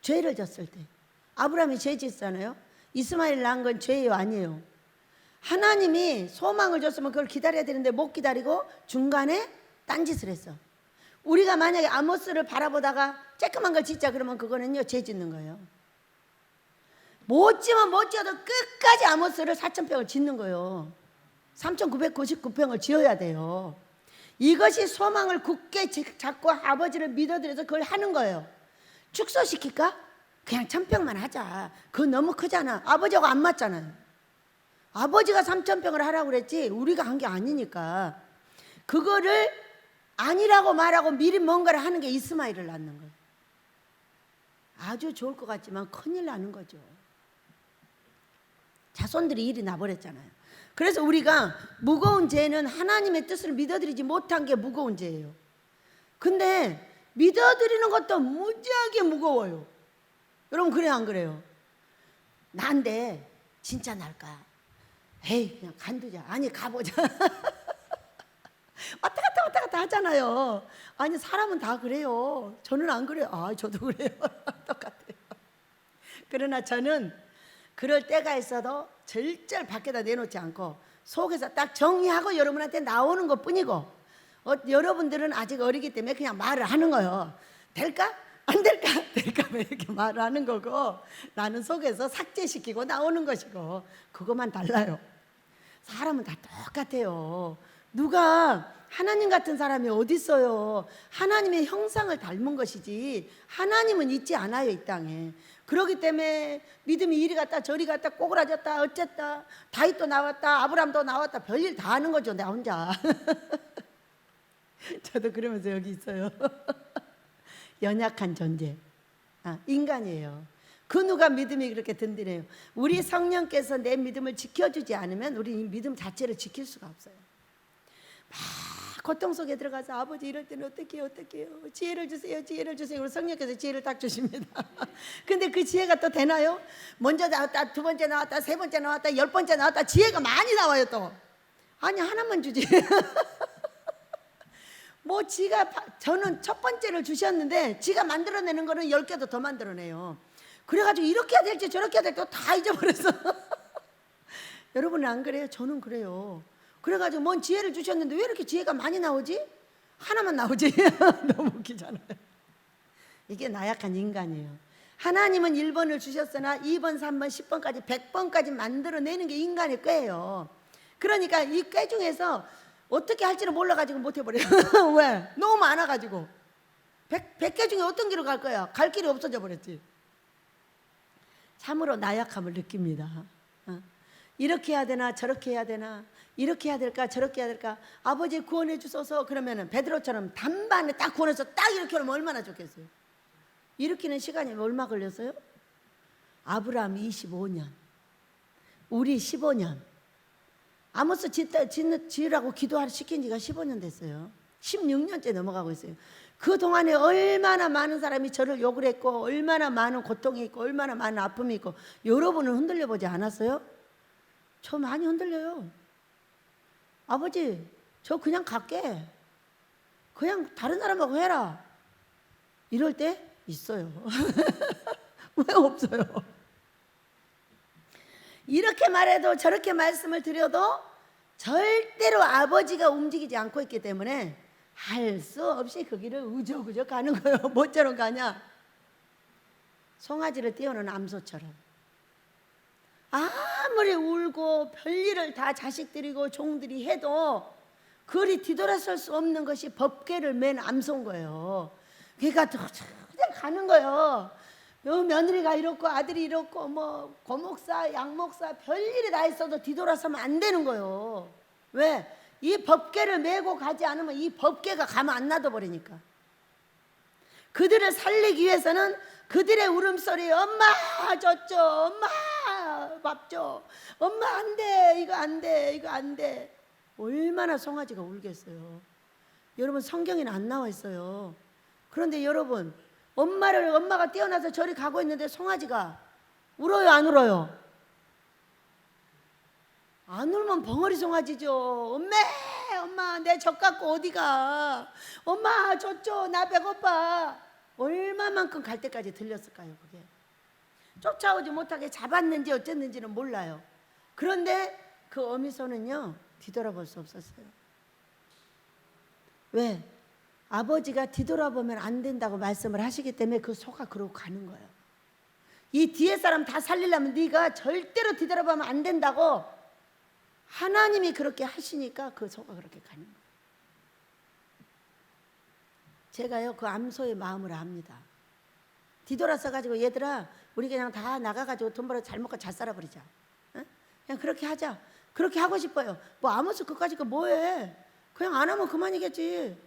죄를 졌을 때. 아브라함이 죄 짓잖아요. 이스마엘 낳은 건 죄예요 아니에요? 하나님이 소망을 줬으면 그걸 기다려야 되는데 못 기다리고 중간에 딴짓을 했어. 우리가 만약에 아모스를 바라보다가 쬐끄만 걸 짓자 그러면 그거는요 죄 짓는 거예요. 못 지면 못 지어도 끝까지 아모스를 4,000평을 짓는 거예요. 3,999평을 지어야 돼요. 이것이 소망을 굳게 잡고 아버지를 믿어들여서 그걸 하는 거예요. 축소시킬까? 그냥 1,000평만 하자. 그거 너무 크잖아. 아버지하고 안 맞잖아요. 아버지가 3,000평을 하라고 그랬지 우리가 한 게 아니니까. 그거를 아니라고 말하고 미리 뭔가를 하는 게 이스마엘을 낳는 거예요. 아주 좋을 것 같지만 큰일 나는 거죠. 자손들이 일이 나버렸잖아요. 그래서 우리가 무거운 죄는 하나님의 뜻을 믿어드리지 못한 게 무거운 죄예요. 근데 믿어드리는 것도 무지하게 무거워요. 여러분 그래요 안 그래요? 난데 진짜 날까? 에이 그냥 간두자. 아니 가보자. 왔다 갔다 하잖아요. 아니 사람은 다 그래요. 저는 안 그래요. 아 저도 그래요. 똑같아요. 그러나 저는 그럴 때가 있어도 절대로 밖에다 내놓지 않고 속에서 딱 정리하고 여러분한테 나오는 것 뿐이고 여러분들은 아직 어리기 때문에 그냥 말을 하는 거예요. 될까? 안 될까? 될까? 이렇게 말을 하는 거고 나는 속에서 삭제시키고 나오는 것이고 그것만 달라요. 사람은 다 똑같아요. 누가 하나님 같은 사람이 어디 있어요? 하나님의 형상을 닮은 것이지 하나님은 있지 않아요 이 땅에. 그렇기 때문에 믿음이 이리 갔다 저리 갔다 꼬그라졌다 어쨌다 다윗도 나왔다 아브라함도 나왔다 별일 다 하는 거죠 나 혼자. 저도 그러면서 여기 있어요. 연약한 존재. 인간이에요. 그 누가 믿음이 그렇게 든든해요. 우리 성령께서 내 믿음을 지켜주지 않으면 우리 이 믿음 자체를 지킬 수가 없어요. 막 고통 속에 들어가서 아버지 이럴 때는 어떻게 해요 지혜를 주세요 지혜를 주세요. 우리 성령께서 지혜를 딱 주십니다. 근데 그 지혜가 또 되나요? 먼저 나왔다 두 번째 나왔다 세 번째 나왔다 10번째 나왔다 지혜가 많이 나와요 또. 아니 하나만 주지. 뭐 저는 첫 번째를 주셨는데 지가 만들어내는 거는 10개도 더 만들어내요. 그래가지고 이렇게 해야 될지 저렇게 해야 될지 다 잊어버렸어. 여러분은 안 그래요? 저는 그래요. 그래가지고 뭔 지혜를 주셨는데 왜 이렇게 지혜가 많이 나오지? 하나만 나오지. 너무 웃기잖아요. 이게 나약한 인간이에요. 하나님은 1번을 주셨으나 2번, 3번, 10번까지 100번까지 만들어내는 게 인간의 꾀예요. 그러니까 이 꾀 중에서 어떻게 할지를 몰라가지고 못해버려요. 왜? 너무 많아가지고 100개 중에 어떤 길로 갈 거야? 갈 길이 없어져 버렸지. 참으로 나약함을 느낍니다. 이렇게 해야 되나 저렇게 해야 되나, 이렇게 해야 될까 저렇게 해야 될까. 아버지 구원해 주소서. 그러면은 베드로처럼 단반에 딱 구원해서 딱 이렇게 하면 얼마나 좋겠어요. 일으키는 시간이 얼마 걸렸어요? 아브라함 25년, 우리 15년. 아모스 지으라고 시킨 지가 15년 됐어요. 16년째 넘어가고 있어요. 그 동안에 얼마나 많은 사람이 저를 욕을 했고, 얼마나 많은 고통이 있고, 얼마나 많은 아픔이 있고. 여러분은 흔들려 보지 않았어요? 저 많이 흔들려요. 아버지, 저 그냥 갈게. 그냥 다른 사람하고 해라. 이럴 때 있어요. 왜 없어요? 이렇게 말해도 저렇게 말씀을 드려도 절대로 아버지가 움직이지 않고 있기 때문에 할 수 없이 그 길을 우적우적 가는 거예요. 뭐처럼 가냐? 송아지를 띄우는 암소처럼. 아무리 울고 별일을 다 자식들이고 종들이 해도 그리 뒤돌아설 수 없는 것이 법궤를 맨 암소인 거예요. 그러니까 그냥 가는 거예요. 며느리가 이렇고 아들이 이렇고 뭐 고목사 양목사 별일이 다 있어도 뒤돌아서면 안 되는 거예요. 왜? 이 법궤를 메고 가지 않으면 이 법궤가 가만 안 놔둬 버리니까. 그들을 살리기 위해서는 그들의 울음소리, 엄마 줬죠, 엄마 밥 줘, 엄마 안 돼, 이거 안 돼, 이거 안 돼. 얼마나 송아지가 울겠어요. 여러분 성경에는 안 나와 있어요. 그런데 여러분, 엄마가 뛰어나서 저리 가고 있는데 송아지가 울어요, 안 울어요? 안 울면 벙어리 송아지죠. 엄마 내 젖 갖고 어디가, 엄마 줬죠, 나 배고파. 얼마만큼 갈 때까지 들렸을까요? 그게 쫓아오지 못하게 잡았는지 어쨌는지는 몰라요. 그런데 그 어미소는요 뒤돌아볼 수 없었어요. 왜? 아버지가 뒤돌아보면 안 된다고 말씀을 하시기 때문에 그 소가 그러고 가는 거예요. 이 뒤에 사람 다 살리려면 네가 절대로 뒤돌아보면 안 된다고 하나님이 그렇게 하시니까 그 소가 그렇게 가는 거예요. 제가요 그 암소의 마음을 압니다. 뒤돌아서 가지고 얘들아 우리 그냥 다 나가가지고 돈 벌어 잘 먹고 잘 살아버리자. 어? 그냥 그렇게 하자. 그렇게 하고 싶어요. 뭐 아무스 그까짓 거 뭐해? 그냥 안 하면 그만이겠지.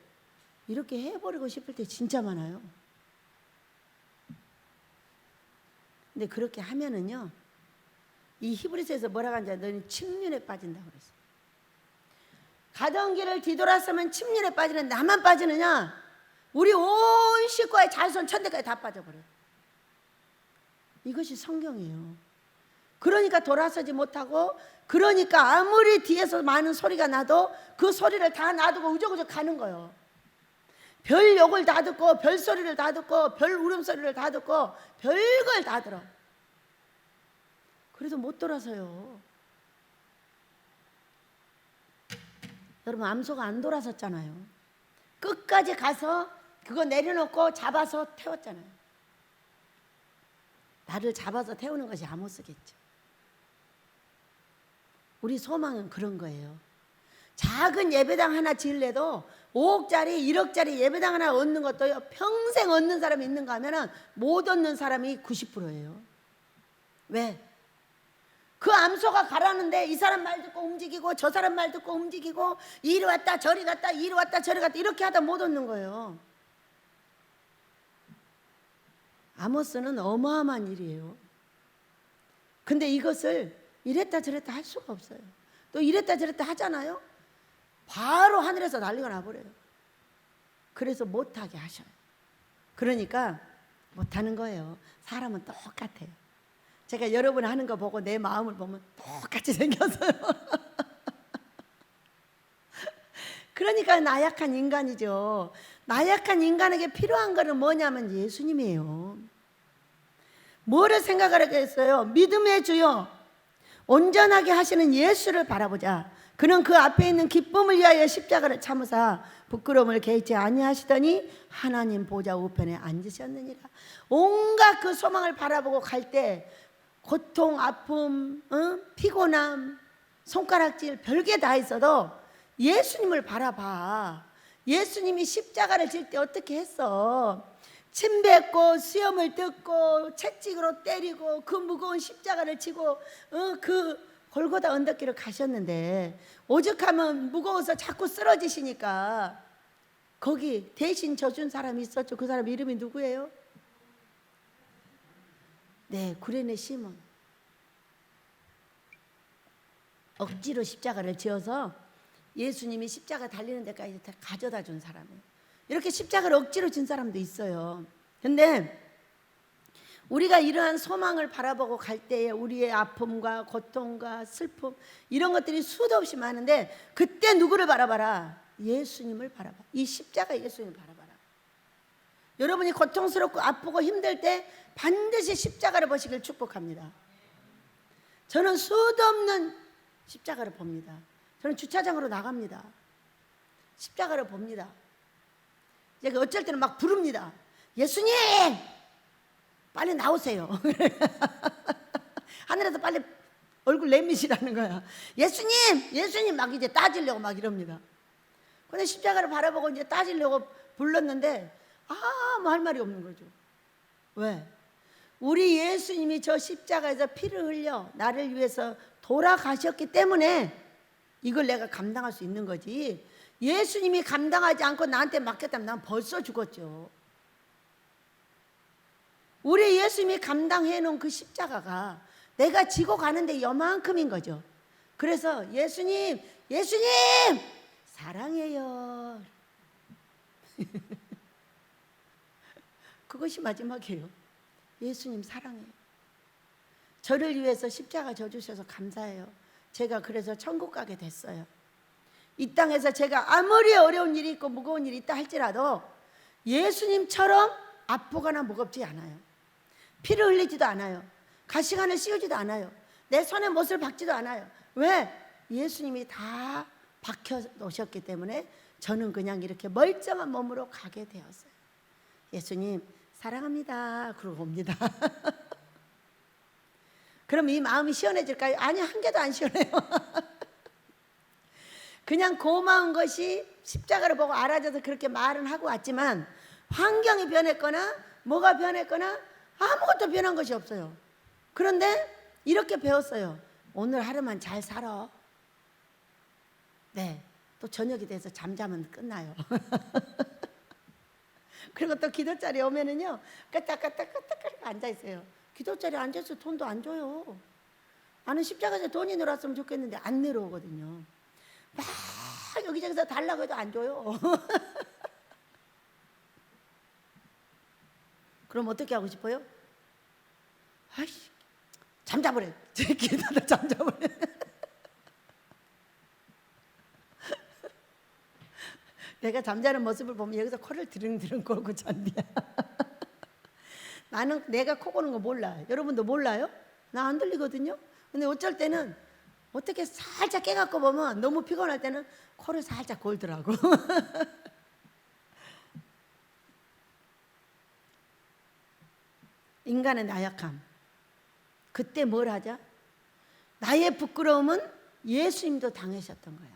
이렇게 해버리고 싶을 때 진짜 많아요. 근데 그렇게 하면은요 이 히브리서에서 뭐라고 하는지 너는 침륜에 빠진다고 그랬어요. 가던 길을 뒤돌아서면 침륜에 빠지는 나만 빠지느냐? 우리 온 식구의 자손 천대까지 다 빠져버려요. 이것이 성경이에요. 그러니까 돌아서지 못하고, 그러니까 아무리 뒤에서 많은 소리가 나도 그 소리를 다 놔두고 우적우적 가는 거예요. 별 욕을 다 듣고 별 소리를 다 듣고 별 울음소리를 다 듣고 별걸 다 들어. 그래도 못 돌아서요. 여러분 암소가 안 돌아섰잖아요. 끝까지 가서 그거 내려놓고 잡아서 태웠잖아요. 나를 잡아서 태우는 것이 아모스겠죠. 우리 소망은 그런 거예요. 작은 예배당 하나 지을래도 5억짜리 1억짜리 예배당 하나 얻는 것도요 평생 얻는 사람이 있는가 하면은 못 얻는 사람이 90%예요. 왜? 그 암소가 가라는데 이 사람 말 듣고 움직이고 저 사람 말 듣고 움직이고 이리 왔다 저리 갔다 이리 왔다 저리 갔다 이렇게 하다 못 얻는 거예요. 아모스는 어마어마한 일이에요. 근데 이것을 이랬다 저랬다 할 수가 없어요. 또 이랬다 저랬다 하잖아요. 바로 하늘에서 난리가 나버려요. 그래서 못하게 하셔요. 그러니까 못하는 거예요. 사람은 똑같아요. 제가 여러분 하는 거 보고 내 마음을 보면 똑같이 생겼어요. 그러니까 나약한 인간이죠. 나약한 인간에게 필요한 거는 뭐냐면 예수님이에요. 뭐를 생각하라고 했어요? 믿음의 주요 온전하게 하시는 예수를 바라보자. 그는 그 앞에 있는 기쁨을 위하여 십자가를 참으사 부끄러움을 개의치 아니하시더니 하나님 보좌 우편에 앉으셨느니라. 온갖 그 소망을 바라보고 갈 때 고통, 아픔, 피곤함, 손가락질 별게 다 있어도 예수님을 바라봐. 예수님이 십자가를 질 때 어떻게 했어? 침 뱉고 수염을 뜯고 채찍으로 때리고 그 무거운 십자가를 지고 그 골고다 언덕길을 가셨는데 오죽하면 무거워서 자꾸 쓰러지시니까 거기 대신 져준 사람이 있었죠. 그 사람 이름이 누구예요? 네, 구레네 시몬. 억지로 십자가를 지어서 예수님이 십자가 달리는 데까지 다 가져다 준 사람이에요. 이렇게 십자가를 억지로 진 사람도 있어요. 근데 우리가 이러한 소망을 바라보고 갈 때에 우리의 아픔과 고통과 슬픔 이런 것들이 수도 없이 많은데 그때 누구를 바라봐라? 예수님을 바라봐. 이 십자가 예수님을 바라봐라. 여러분이 고통스럽고 아프고 힘들 때 반드시 십자가를 보시길 축복합니다. 저는 수도 없는 십자가를 봅니다. 저는 주차장으로 나갑니다. 십자가를 봅니다. 제가 어쩔 때는 막 부릅니다. 예수님! 빨리 나오세요. 하늘에서 빨리 얼굴 내미시라는 거야. 예수님! 예수님! 막 이제 따지려고 막 이럽니다. 근데 십자가를 바라보고 이제 따지려고 불렀는데 아무 할 말이 없는 거죠. 왜? 우리 예수님이 저 십자가에서 피를 흘려 나를 위해서 돌아가셨기 때문에 이걸 내가 감당할 수 있는 거지. 예수님이 감당하지 않고 나한테 맡겼다면 난 벌써 죽었죠. 우리 예수님이 감당해 놓은 그 십자가가 내가 지고 가는데 요만큼인 거죠. 그래서 예수님, 예수님 사랑해요. 그것이 마지막이에요. 예수님 사랑해요. 저를 위해서 십자가 져주셔서 감사해요. 제가 그래서 천국 가게 됐어요. 이 땅에서 제가 아무리 어려운 일이 있고 무거운 일이 있다 할지라도 예수님처럼 아프거나 무겁지 않아요. 피를 흘리지도 않아요. 가시관을 씌우지도 않아요. 내 손에 못을 박지도 않아요. 왜? 예수님이 다 박혀 놓으셨기 때문에 저는 그냥 이렇게 멀쩡한 몸으로 가게 되었어요. 예수님 사랑합니다. 그러고 옵니다. 그럼 이 마음이 시원해질까요? 아니, 한 개도 안 시원해요. 그냥 고마운 것이 십자가를 보고 알아져서 그렇게 말은 하고 왔지만 환경이 변했거나 뭐가 변했거나 아무것도 변한 것이 없어요. 그런데 이렇게 배웠어요. 오늘 하루만 잘 살아. 네, 또 저녁이 돼서 잠자면 끝나요. 그리고 또 기도 자리에 오면은요 까딱까딱까딱 앉아있어요. 기도 자리에 앉아서 돈도 안 줘요. 나는 십자가에서 돈이 늘었으면 좋겠는데 안 내려오거든요. 막 여기저기서 달라고 해도 안 줘요. 그럼 어떻게 하고 싶어요? 아이씨, 잠자버려. 제 기도도 잠자버려. 내가 잠자는 모습을 보면 여기서 코를 드릉드릉 골고 잔디야. 나는 내가 코 고는 거 몰라. 여러분도 몰라요? 나 안 들리거든요. 근데 어쩔 때는 어떻게 살짝 깨갖고 보면 너무 피곤할 때는 코를 살짝 골더라고. 인간의 나약함. 그때 뭘 하자? 나의 부끄러움은 예수님도 당하셨던 거야.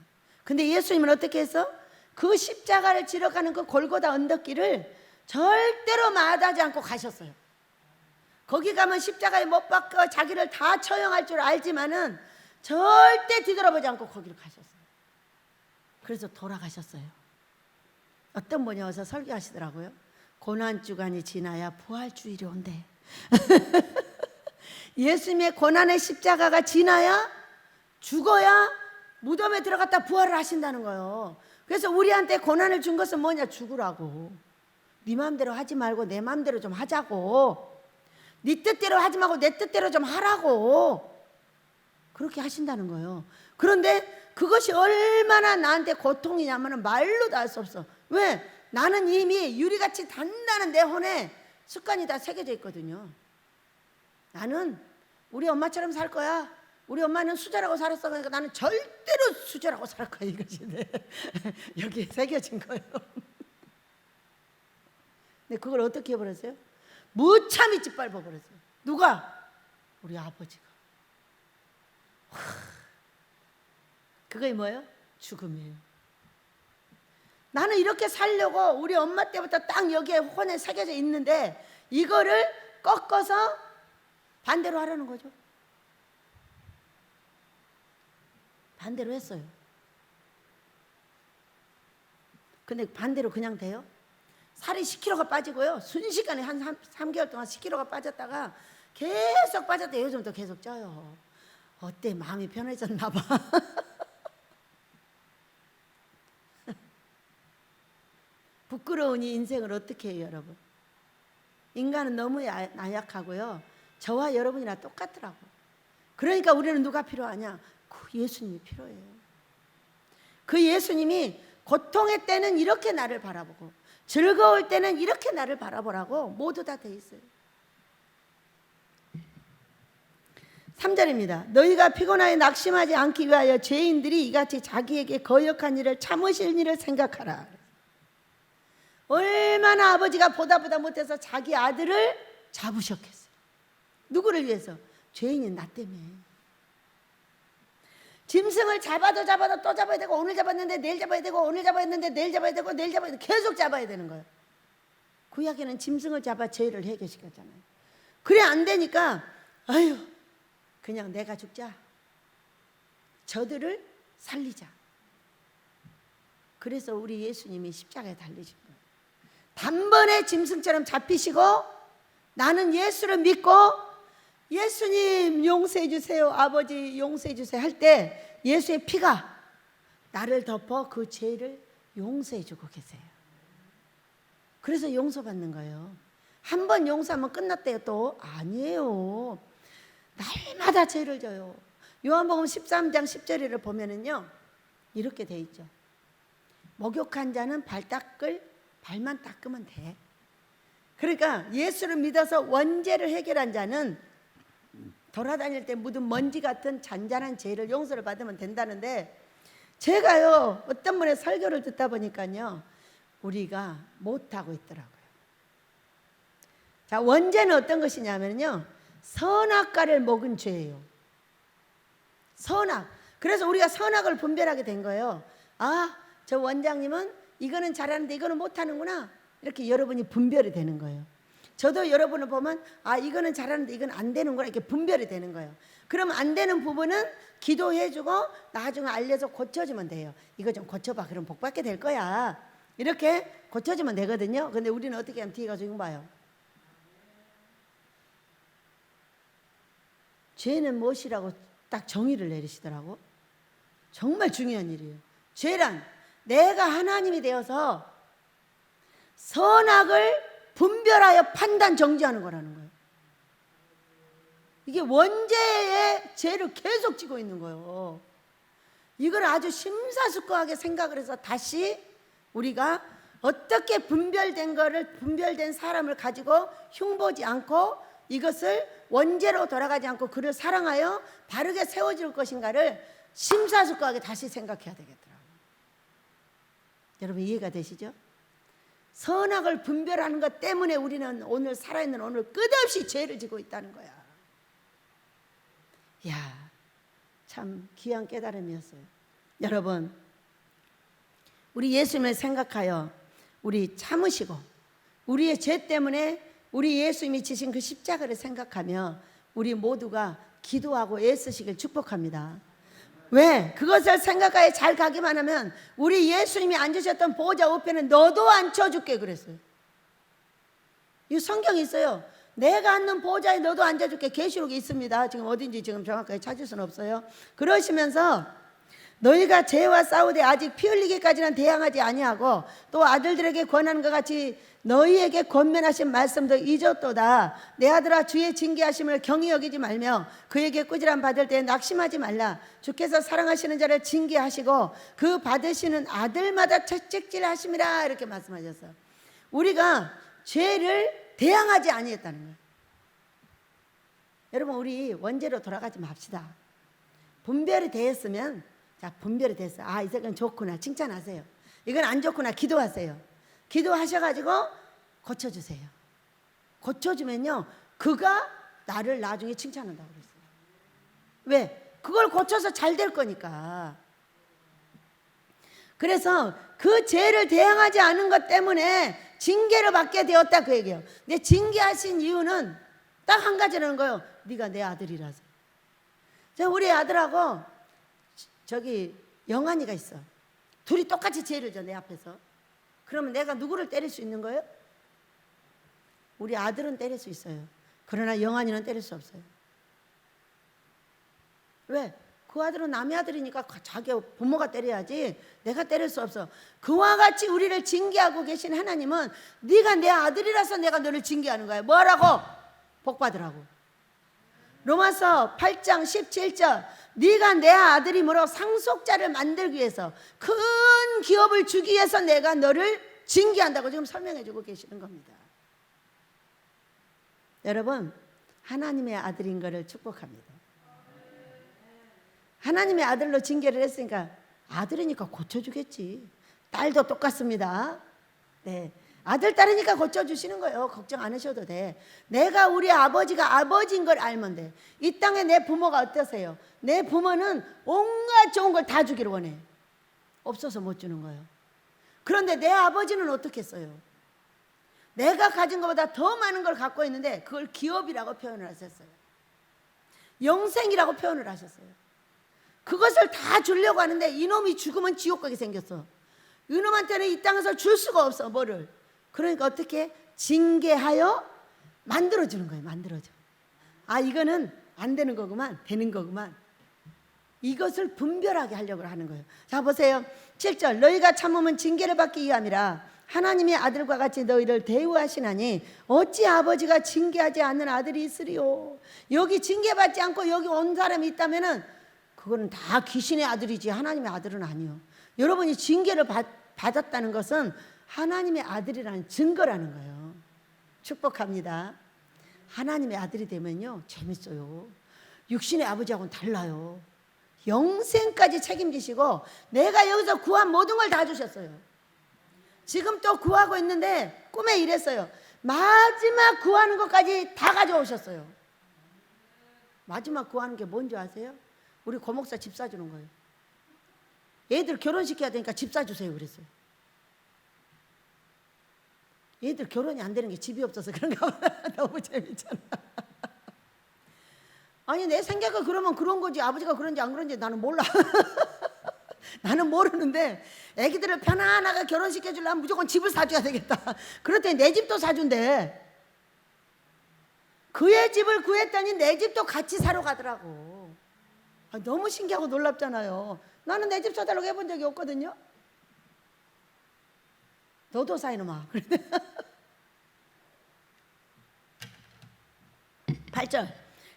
근데 예수님은 어떻게 했어? 그 십자가를 지러 가는 그 골고다 언덕길을 절대로 마다하지 않고 가셨어요. 거기 가면 십자가에 못 박혀 자기를 다 처형할 줄 알지만은 절대 뒤돌아보지 않고 거기를 가셨어요. 그래서 돌아가셨어요. 어떤 분이 와서 설교하시더라고요. 고난주간이 지나야 부활주일이 온대. 예수님의 고난의 십자가가 지나야 죽어야 무덤에 들어갔다 부활을 하신다는 거예요. 그래서 우리한테 고난을 준 것은 뭐냐? 죽으라고. 네 마음대로 하지 말고 내 마음대로 좀 하자고. 네 뜻대로 하지 말고 내 뜻대로 좀 하라고. 그렇게 하신다는 거예요. 그런데 그것이 얼마나 나한테 고통이냐면 말로도 알 수 없어. 왜? 나는 이미 유리같이 단단한 내 혼에 습관이 다 새겨져 있거든요. 나는 우리 엄마처럼 살 거야. 우리 엄마는 수절하고 살았어. 그러니까 나는 절대로 수절하고 살 거야, 이것이 여기에 새겨진 거예요. 근데 그걸 어떻게 해버렸어요? 무참히 짓밟아버렸어요. 누가? 우리 아버지가. 그게 뭐예요? 죽음이에요. 나는 이렇게 살려고 우리 엄마 때부터 딱 여기에 혼에 새겨져 있는데 이거를 꺾어서 반대로 하라는 거죠. 반대로 했어요. 근데 반대로 그냥 돼요? 살이 10kg가 빠지고요. 순식간에 한 3개월 동안 10kg가 빠졌다가 계속 빠졌대. 요즘도 계속 쪄요. 어때? 마음이 편해졌나 봐. 부끄러운 이 인생을 어떻게 해요, 여러분? 인간은 너무 나약하고요. 저와 여러분이나 똑같더라고. 그러니까 우리는 누가 필요하냐? 그 예수님이 필요해요. 그 예수님이 고통의 때는 이렇게 나를 바라보고 즐거울 때는 이렇게 나를 바라보라고 모두 다 돼 있어요. 3절입니다. 너희가 피곤하여 낙심하지 않기 위하여 죄인들이 이같이 자기에게 거역한 일을 참으실 일을 생각하라. 얼마나 아버지가 보다 못해서 자기 아들을 잡으셨겠어요. 누구를 위해서? 죄인인 나 때문에. 짐승을 잡아도 또 잡아야 되고 오늘 잡았는데 내일 잡아야 되고 오늘 잡았는데 내일 잡아야 되고 내일 잡아야 되고 계속 잡아야 되는 거예요. 구약에는 짐승을 잡아 죄를 해결시켰잖아요. 그래 안 되니까 아유 그냥 내가 죽자. 저들을 살리자. 그래서 우리 예수님이 십자가에 달리신 거예요. 단번에 짐승처럼 잡히시고 나는 예수를 믿고 예수님 용서해 주세요. 아버지 용서해 주세요. 할 때 예수의 피가 나를 덮어 그 죄를 용서해 주고 계세요. 그래서 용서받는 거예요. 한 번 용서하면 끝났대요. 또 아니에요. 날마다 죄를 져요. 요한복음 13장 10절을 보면은요 이렇게 돼 있죠. 목욕한 자는 발만 닦으면 돼. 그러니까 예수를 믿어서 원죄를 해결한 자는 돌아다닐 때 묻은 먼지 같은 잔잔한 죄를 용서를 받으면 된다는데 제가요 어떤 분의 설교를 듣다 보니까요 우리가 못하고 있더라고요. 자, 원죄는 어떤 것이냐면요 선악과를 먹은 죄예요. 선악. 그래서 우리가 선악을 분별하게 된 거예요. 아, 저 원장님은 이거는 잘하는데 이거는 못하는구나. 이렇게 여러분이 분별이 되는 거예요. 저도 여러분을 보면 아 이거는 잘하는데 이건 안 되는구나 이렇게 분별이 되는 거예요. 그럼 안 되는 부분은 기도해주고 나중에 알려서 고쳐주면 돼요. 이거 좀 고쳐봐. 그럼 복받게 될 거야. 이렇게 고쳐주면 되거든요. 근데 우리는 어떻게 하면 뒤에 가서 이거 봐요. 죄는 무엇이라고 딱 정의를 내리시더라고. 정말 중요한 일이에요. 죄란 내가 하나님이 되어서 선악을 분별하여 판단 정지하는 거라는 거예요. 이게 원죄의 죄를 계속 지고 있는 거예요. 이걸 아주 심사숙고하게 생각을 해서 다시 우리가 어떻게 분별된 사람을 가지고 흉보지 않고 이것을 원죄로 돌아가지 않고 그를 사랑하여 바르게 세워줄 것인가를 심사숙고하게 다시 생각해야 되겠더라고요. 여러분 이해가 되시죠? 선악을 분별하는 것 때문에 우리는 오늘 살아있는 오늘 끝없이 죄를 지고 있다는 거야. 이야, 참 귀한 깨달음이었어요. 여러분, 우리 예수님을 생각하여 우리 참으시고 우리의 죄 때문에 우리 예수님이 지신 그 십자가를 생각하며 우리 모두가 기도하고 애쓰시길 축복합니다. 왜? 그것을 생각하여 잘 가기만 하면 우리 예수님이 앉으셨던 보호자 우편에 너도 앉혀줄게 그랬어요. 이 성경이 있어요. 내가 앉는 보호자에 너도 앉아줄게. 계시록이 있습니다. 지금 어딘지 지금 정확하게 찾을 수는 없어요. 그러시면서 너희가 죄와 싸우되 아직 피 흘리기까지는 대항하지 아니하고 또 아들들에게 권하는 것 같이 너희에게 권면하신 말씀도 잊었도다. 내 아들아 주의 징계하심을 경히 여기지 말며 그에게 꾸지람 받을 때 낙심하지 말라. 주께서 사랑하시는 자를 징계하시고 그 받으시는 아들마다 채찍질하심이라 이렇게 말씀하셨어요. 우리가 죄를 대항하지 아니했다는 거예요. 여러분 우리 원죄로 돌아가지 맙시다. 분별이 되었으면, 자, 분별이 됐어. 아, 이건 좋구나. 칭찬하세요. 이건 안 좋구나. 기도하세요. 기도하셔가지고 고쳐주세요. 고쳐주면요, 그가 나를 나중에 칭찬한다고 그랬어요. 왜? 그걸 고쳐서 잘 될 거니까. 그래서 그 죄를 대항하지 않은 것 때문에 징계를 받게 되었다, 그 얘기예요. 근데 징계하신 이유는 딱 한 가지라는 거예요. 네가 내 아들이라서. 우리 아들하고 저기 영환이가 있어. 둘이 똑같이 죄를 져, 내 앞에서. 그러면 내가 누구를 때릴 수 있는 거예요? 우리 아들은 때릴 수 있어요. 그러나 영환이는 때릴 수 없어요. 왜? 그 아들은 남의 아들이니까 자기 부모가 때려야지. 내가 때릴 수 없어. 그와 같이 우리를 징계하고 계신 하나님은 네가 내 아들이라서 내가 너를 징계하는 거야. 뭐라고? 복 받으라고. 로마서 8장 17절, 네가 내 아들이므로 상속자를 만들기 위해서, 큰 기업을 주기 위해서 내가 너를 징계한다고 지금 설명해 주고 계시는 겁니다. 여러분, 하나님의 아들인 것을 축복합니다. 하나님의 아들로 징계를 했으니까 아들이니까 고쳐주겠지. 딸도 똑같습니다. 네, 아들, 딸이니까 고쳐주시는 거예요. 걱정 안 하셔도 돼. 내가 우리 아버지가 아버지인 걸 알면 돼. 이 땅에 내 부모가 어떠세요? 내 부모는 온갖 좋은 걸 다 주기를 원해. 없어서 못 주는 거예요. 그런데 내 아버지는 어떻게 했어요? 내가 가진 것보다 더 많은 걸 갖고 있는데 그걸 기업이라고 표현을 하셨어요. 영생이라고 표현을 하셨어요. 그것을 다 주려고 하는데 이놈이 죽으면 지옥 가게 생겼어. 이놈한테는 이 땅에서 줄 수가 없어. 뭐를? 그러니까 어떻게? 징계하여 만들어주는 거예요. 만들어줘. 아, 이거는 안 되는 거구만, 되는 거구만. 이것을 분별하게 하려고 하는 거예요. 자, 보세요. 7절, 너희가 참으면 징계를 받기 위함이라 하나님의 아들과 같이 너희를 대우하시나니 어찌 아버지가 징계하지 않는 아들이 있으리요. 여기 징계받지 않고 여기 온 사람이 있다면은 그거는 다 귀신의 아들이지 하나님의 아들은 아니요. 여러분이 징계를 받았다는 것은 하나님의 아들이라는 증거라는 거예요. 축복합니다. 하나님의 아들이 되면요, 재밌어요. 육신의 아버지하고는 달라요. 영생까지 책임지시고 내가 여기서 구한 모든 걸 다 주셨어요. 지금 또 구하고 있는데 꿈에 이랬어요. 마지막 구하는 것까지 다 가져오셨어요. 마지막 구하는 게 뭔지 아세요? 우리 고목사 집 사주는 거예요. 애들 결혼시켜야 되니까 집 사주세요 그랬어요. 얘들 결혼이 안 되는 게 집이 없어서 그런가 봐. 너무 재밌잖아. 아니, 내 생각은 그러면 그런 거지. 아버지가 그런지 안 그런지 나는 몰라. 나는 모르는데 애기들을 편안하게 결혼시켜주려면 무조건 집을 사줘야 되겠다. 그랬더니 내 집도 사준대. 그의 집을 구했더니 내 집도 같이 사러 가더라고. 너무 신기하고 놀랍잖아요. 나는 내 집 사달라고 해본 적이 없거든요. 너도 사 이놈아. 8절,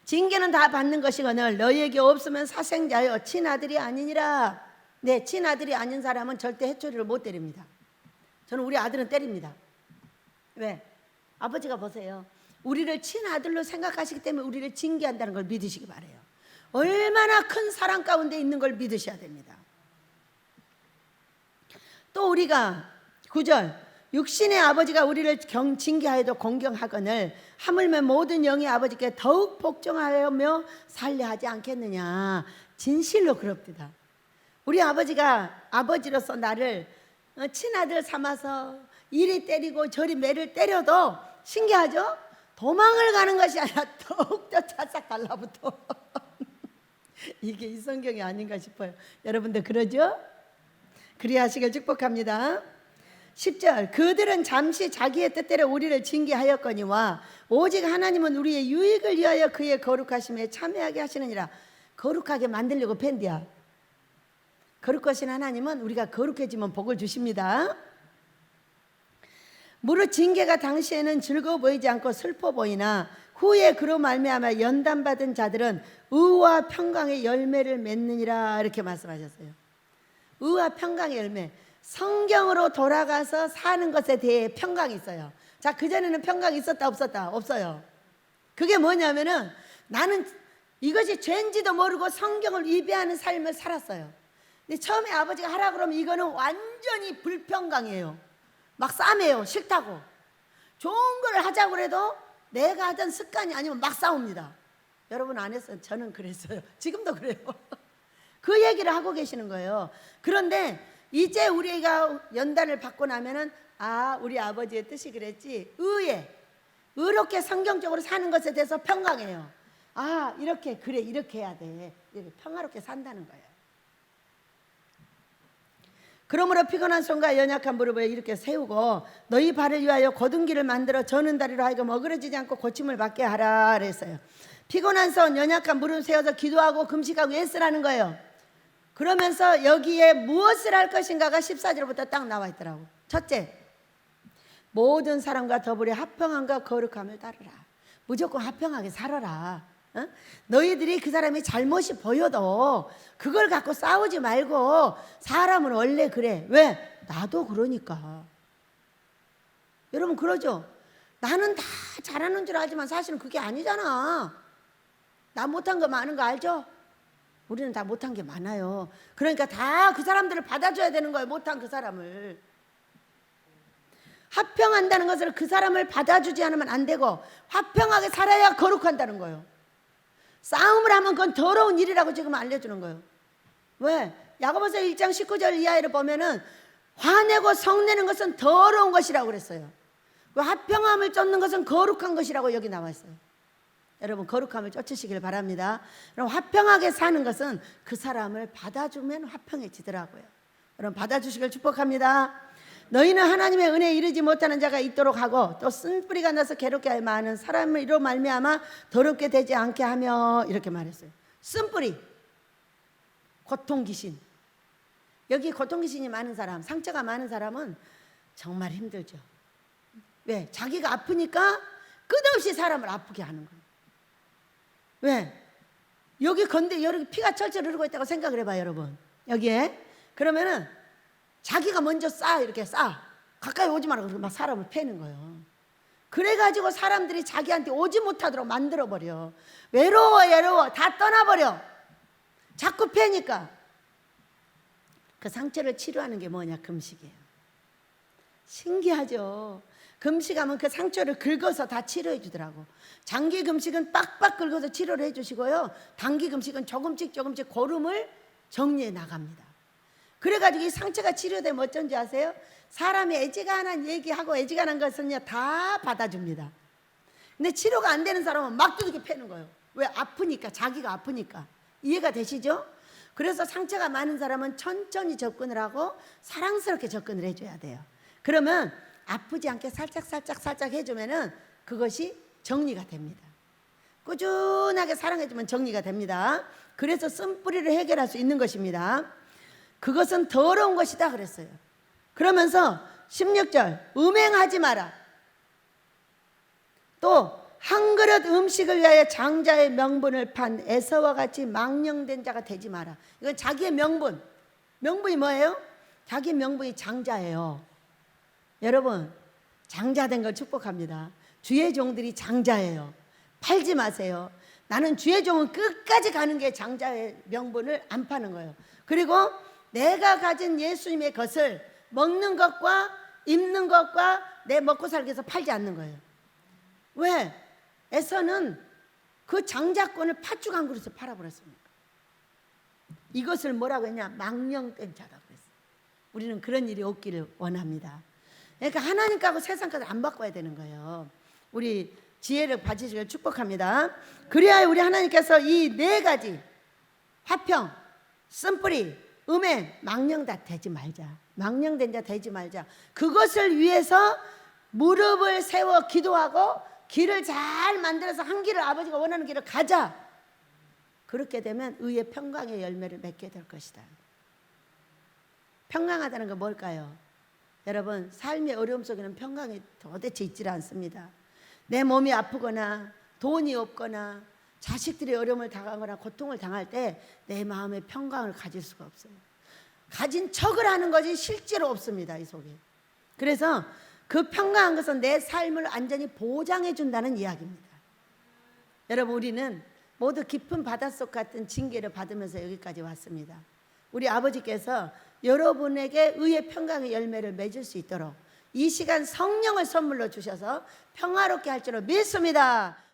징계는 다 받는 것이거늘 너희에게 없으면 사생자여 친아들이 아니니라. 네, 친아들이 아닌 사람은 절대 해초리를 못 때립니다. 저는 우리 아들은 때립니다. 왜? 아버지가 보세요. 우리를 친아들로 생각하시기 때문에 우리를 징계한다는 걸 믿으시기 바라요. 얼마나 큰 사랑 가운데 있는 걸 믿으셔야 됩니다. 또 우리가 9절, 육신의 아버지가 우리를 징계하여도 공경하거늘 하물며 모든 영의 아버지께 더욱 복종하며 살려하지 않겠느냐. 진실로 그럽니다. 우리 아버지가 아버지로서 나를 친아들 삼아서 이리 때리고 저리 매를 때려도 신기하죠? 도망을 가는 것이 아니라 더욱더 차싹 달라붙어. 이게 이 성경이 아닌가 싶어요. 여러분들 그러죠? 그리하시길 축복합니다. 10절, 그들은 잠시 자기의 뜻대로 우리를 징계하였거니와 오직 하나님은 우리의 유익을 위하여 그의 거룩하심에 참여하게 하시느니라. 거룩하게 만들려고 팬디야. 거룩하신 하나님은 우리가 거룩해지면 복을 주십니다. 무릇 징계가 당시에는 즐거워 보이지 않고 슬퍼 보이나 후에 그로 말미암아 연단받은 자들은 의와 평강의 열매를 맺느니라. 이렇게 말씀하셨어요. 의와 평강의 열매, 성경으로 돌아가서 사는 것에 대해 평강이 있어요. 자, 그전에는 평강이 있었다 없었다? 없어요. 그게 뭐냐면은 나는 이것이 죄인지도 모르고 성경을 위배하는 삶을 살았어요. 근데 처음에 아버지가 하라 그러면 이거는 완전히 불평강이에요. 막 싸매요. 싫다고. 좋은 걸 하자고 그래도 내가 하던 습관이 아니면 막 싸웁니다. 여러분 안 했어요? 저는 그랬어요. 지금도 그래요. 그 얘기를 하고 계시는 거예요. 그런데 이제 우리가 연단을 받고 나면은 아, 우리 아버지의 뜻이 그랬지. 의롭게 성경적으로 사는 것에 대해서 평강해요. 아, 이렇게 그래, 이렇게 해야 돼. 이렇게 평화롭게 산다는 거예요. 그러므로 피곤한 손과 연약한 무릎을 이렇게 세우고 너희 발을 위하여 곧은 길을 만들어 저는 다리로 하여금 어그러지지 않고 고침을 받게 하라 그랬어요. 피곤한 손, 연약한 무릎 세워서 기도하고 금식하고 예스라는 거예요. 그러면서 여기에 무엇을 할 것인가가 14절부터 딱 나와 있더라고. 첫째, 모든 사람과 더불어 화평함과 거룩함을 따르라. 무조건 화평하게 살아라. 어? 너희들이 그 사람이 잘못이 보여도 그걸 갖고 싸우지 말고 사람은 원래 그래. 왜? 나도 그러니까. 여러분 그러죠? 나는 다 잘하는 줄 알지만 사실은 그게 아니잖아. 나 못한 거 많은 거 알죠? 우리는 다 못한 게 많아요. 그러니까 다 그 사람들을 받아줘야 되는 거예요. 못한 그 사람을. 화평한다는 것을 그 사람을 받아주지 않으면 안 되고 화평하게 살아야 거룩한다는 거예요. 싸움을 하면 그건 더러운 일이라고 지금 알려주는 거예요. 왜? 야고보서 1장 19절 이하를 보면은 화내고 성내는 것은 더러운 것이라고 그랬어요. 화평함을 쫓는 것은 거룩한 것이라고 여기 나와 있어요. 여러분 거룩함을 쫓으시길 바랍니다. 그럼 화평하게 사는 것은 그 사람을 받아주면 화평해지더라고요. 여러분 받아주시길 축복합니다. 너희는 하나님의 은혜에 이르지 못하는 자가 있도록 하고 또 쓴뿌리가 나서 괴롭게 할 많은 사람을 이로 말미암아 더럽게 되지 않게 하며 이렇게 말했어요. 쓴뿌리, 고통귀신. 여기 고통귀신이 많은 사람, 상처가 많은 사람은 정말 힘들죠. 왜? 자기가 아프니까 끝없이 사람을 아프게 하는 거예요. 왜? 여기 피가 철철 흐르고 있다고 생각을 해봐요, 여러분. 여기에. 그러면은 자기가 먼저 이렇게 가까이 오지 말라고 막 사람을 패는 거예요. 그래가지고 사람들이 자기한테 오지 못하도록 만들어버려. 외로워 다 떠나버려. 자꾸 패니까. 그 상처를 치료하는 게 뭐냐? 금식이에요. 신기하죠. 금식하면 그 상처를 긁어서 다 치료해 주더라고. 장기 금식은 빡빡 긁어서 치료를 해 주시고요, 단기 금식은 조금씩 고름을 정리해 나갑니다. 그래가지고 이 상처가 치료되면 어쩐지 아세요? 사람이 애지간한 얘기하고 애지간한 것은요 다 받아줍니다. 근데 치료가 안 되는 사람은 막 두들겨 패는 거예요. 왜? 아프니까. 자기가 아프니까. 이해가 되시죠? 그래서 상처가 많은 사람은 천천히 접근을 하고 사랑스럽게 접근을 해줘야 돼요. 그러면 아프지 않게 살짝 해주면은 그것이 정리가 됩니다. 꾸준하게 사랑해주면 정리가 됩니다. 그래서 쓴뿌리를 해결할 수 있는 것입니다. 그것은 더러운 것이다 그랬어요. 그러면서 16절 음행하지 마라. 또 한 그릇 음식을 위하여 장자의 명분을 판 에서와 같이 망령된 자가 되지 마라. 이건 자기의 명분이 뭐예요? 자기 명분이 장자예요. 여러분 장자된 걸 축복합니다. 주의 종들이 장자예요. 팔지 마세요. 나는 주의 종은 끝까지 가는 게 장자의 명분을 안 파는 거예요. 그리고 내가 가진 예수님의 것을 먹는 것과 입는 것과 내 먹고 살기 위해서 팔지 않는 거예요. 왜? 에서는 그 장자권을 팥죽 한 그릇에 팔아버렸습니다. 이것을 뭐라고 했냐? 망령된 자라고 했어요. 우리는 그런 일이 없기를 원합니다. 그러니까 하나님과하고 세상까지 안 바꿔야 되는 거예요. 우리 지혜를 받으시길 축복합니다. 그래야 우리 하나님께서 이 네 가지 화평, 쓴뿌리, 음행, 망령 다 되지 말자. 망령된 자 되지 말자. 그것을 위해서 무릎을 세워 기도하고 길을 잘 만들어서 한 길을 아버지가 원하는 길을 가자. 그렇게 되면 의의 평강의 열매를 맺게 될 것이다. 평강하다는 건 뭘까요? 여러분 삶의 어려움 속에는 평강이 도대체 있지 않습니다. 내 몸이 아프거나 돈이 없거나 자식들이 어려움을 당하거나 고통을 당할 때 내 마음에 평강을 가질 수가 없어요. 가진 척을 하는 것이 실제로 없습니다. 이 속에. 그래서 그 평강한 것은 내 삶을 완전히 보장해 준다는 이야기입니다. 여러분 우리는 모두 깊은 바닷속 같은 징계를 받으면서 여기까지 왔습니다. 우리 아버지께서 여러분에게 의의 평강의 열매를 맺을 수 있도록 이 시간 성령을 선물로 주셔서 평화롭게 할 줄로 믿습니다.